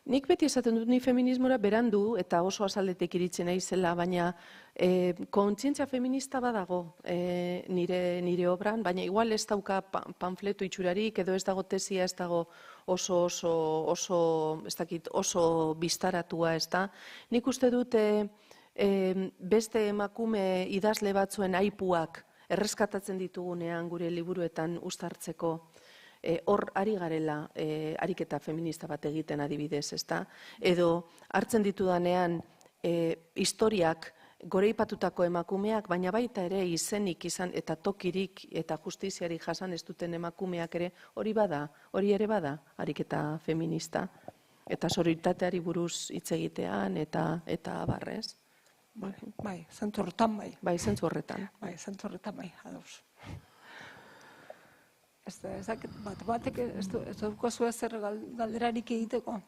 nik beti esaten dut ni feminismora berandu eta oso azaldetik iritzen naizela, baina kontzientzia feminista badago nire obran, baina igual ez dauka panfleto itxurarik edo ez dago tesia, ez dago oso biztaratua, ez da. Nik uste dut beste emakume idazle batzuen aipuak erreskatatzen ditugunean gure liburuetan uztartzeko, hor ari garela ariketa feminista bat egiten adibidez, ezta? Edo hartzen ditudanean historiak goreipatutako emakumeak, baina baita ere izenik izan eta tokirik eta justiziarik jasan ez duten emakumeak ere hori ere bada ariketa feminista. Eta soroitateari buruz hitz egitean eta abarrez. Bai, zentzu horretan bai. Bai, zentzu horretan. Bai, zentzu horretan bai, ados. Batek ez daukazu ezer galderarik egiteko.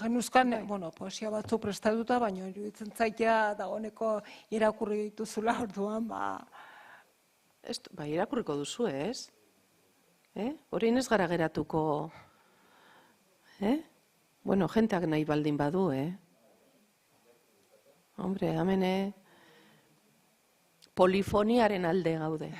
Genuzkan, poesia batzuk prestatuta, baina iruditzen zaitea dagoeneko irakurri dituzula orduan, irakurriko duzu, ez? Horien ez gara geratuko, jenteak nahi baldin badu, Hombre, hemen polifoniaren alde gaude.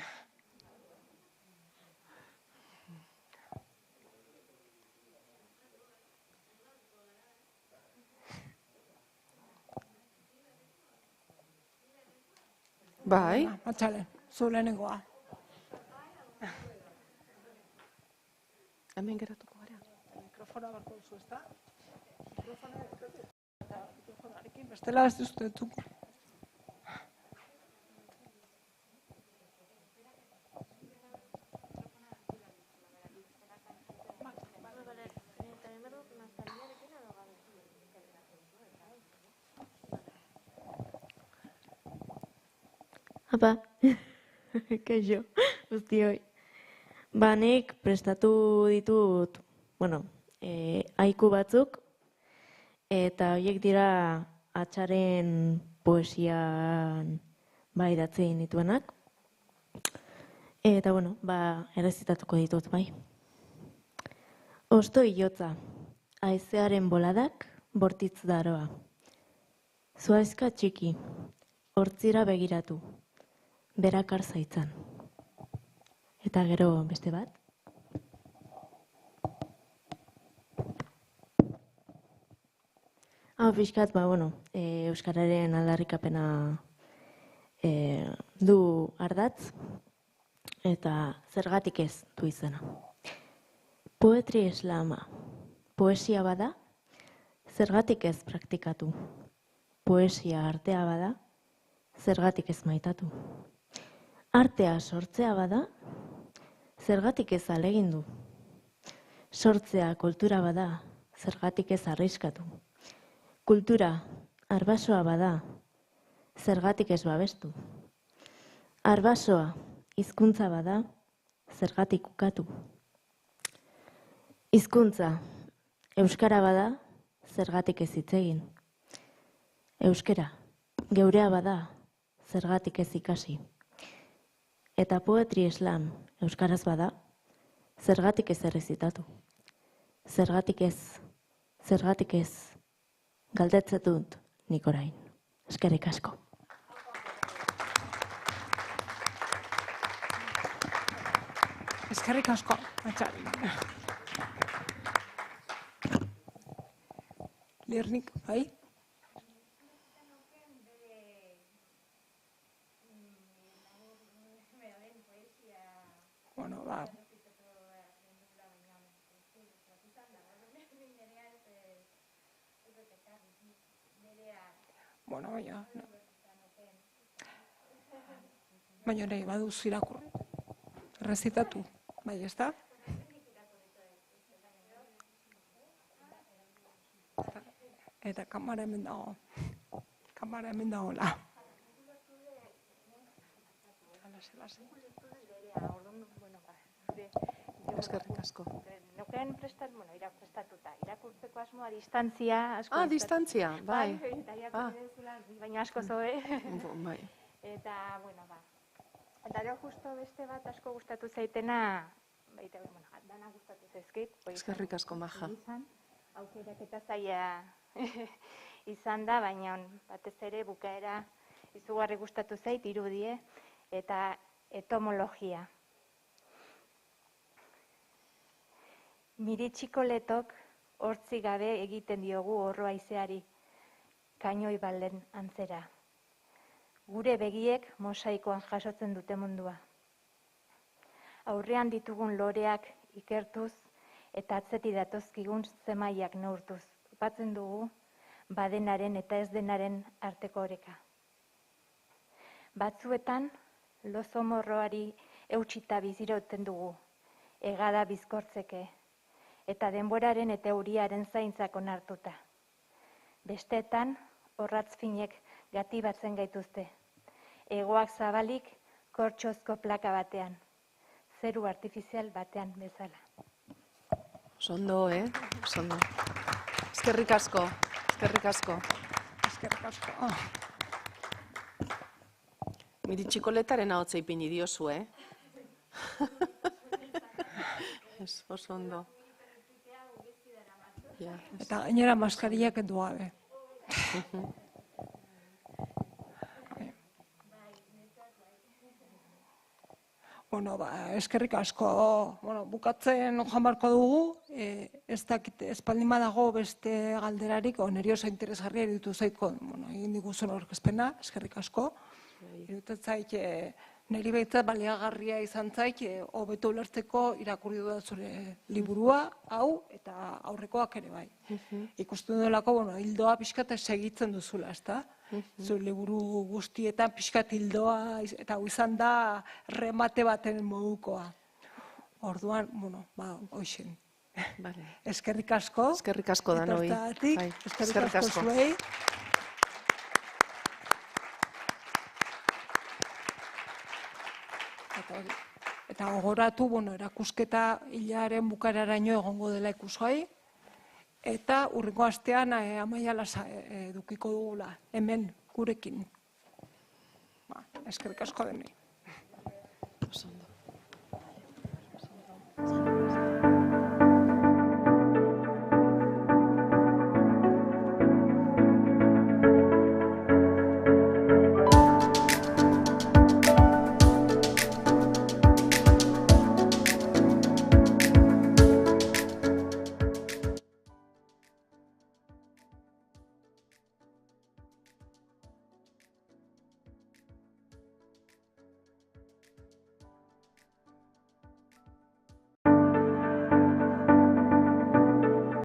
Bai. Matxale, zu lehenengoa. Hemen geratuko gara. Mikrofona barko duzu, ez da? Mikrofonarekin, bestela ez duzutetu. Apa, kaixo, guztioi. Nik prestatu ditut, haiku batzuk, eta horiek dira Atzaren poesian idatzen dituenak. Eta, errezitatuko ditut, bai. Osto hilotza, haizearen boladak, bortitz daroa. Zuaizka txiki, hortzira begiratu. Berakar zaitzan. Eta gero beste bat. Hau pixkat, Euskararen aldarrikapena du ardatz, eta zergatik ez du izena. Poetri eslama, poesia bada, zergatik ez praktikatu. Poesia artea bada, zergatik ez maitatu. Artea sortzea bada, zergatik ez alegindu. Sortzea kultura bada, zergatik ez arriskatu. Kultura arbasoa bada, zergatik ez babestu. Arbasoa hizkuntza bada, zergatik ukatu. Hizkuntza euskara bada, zergatik ez hitz egin. Euskara geurea bada, zergatik ez ikasi. Eta poetri eslam euskaraz bada, zergatik ez errezitatu. Zergatik ez, galdetzen dut nik orain. Eskerrik asko. Eskerrik asko, Atxari. Lirnik, bai? Baina nahi baduz irakur. Rezitatu, bai, ez da? Eta kamara hemen dago. Kamara hemen dagoela. Eskerrik asko. Neuken prestatuta, irakurtzeko asmoa distantzia asko. Distantzia, bai. Eta irakurri dezula, baina asko zoe. Bai. Eta, eta gero justo beste bat asko gustatu zaitena, baita, dana gustatu zaizkit. Eskerrik asko, Maja. Aukerak eta zaila izan da, baina batez ere bukaera izugarri gustatu zait, irudie, eta etomologia. Miritxiko letok hortzi gabe egiten diogu orro haizeari, kainoi balen antzera. Gure begiek mosaikoan jasotzen dute mundua. Aurrean ditugun loreak ikertuz eta atzeti datozkigun zemaiak neurtuz. Topatzen dugu badenaren eta ez denaren arteko oreka. Batzuetan lozo morroari eutxita bizirauten dugu, egada bizkortzeke, eta denboraren eta euriaren zaintzak onartuta. Besteetan, orratz finek gati batzen gaituzte. Hegoak zabalik, kortxozko plaka batean. Zeru artifizial batean bezala. Sondo, Sondo. Eskerrik asko. Eskerrik asko. Eskerrik asko. Miritxikoletaren ahotza ipini diozu, Ez, oso ondo. Eta gainera maskariak endu gabe. Eskerrik asko. Bukatzen joan barko dugu, ez dakit espaldin badago beste galderarik, niri oso interesgarria iruditu zaitko, egin diguzun aurkezpena, eskerrik asko. Iruditzen zait, niri behitzat baliagarria izan zait, hobeto ulertzeko irakurri dudan zure liburua, hau, eta aurrekoak ere bai. Ikusten duelako, hildoa pixkat segitzen duzula, ez da? Zure liburu guztietan pixkat hildoa, eta hau izan da remate baten modukoa. Orduan, hoxen. Eskerrik asko. Eskerrik asko danoi. Eskerrik asko zuei. Eta gogoratu, erakusketa hilaren bukararaino egongo dela ikusgai, eta hurrengo astean Amaia Lasa edukiko dugula, hemen gurekin. Eskerrik asko denei. Oso ondo.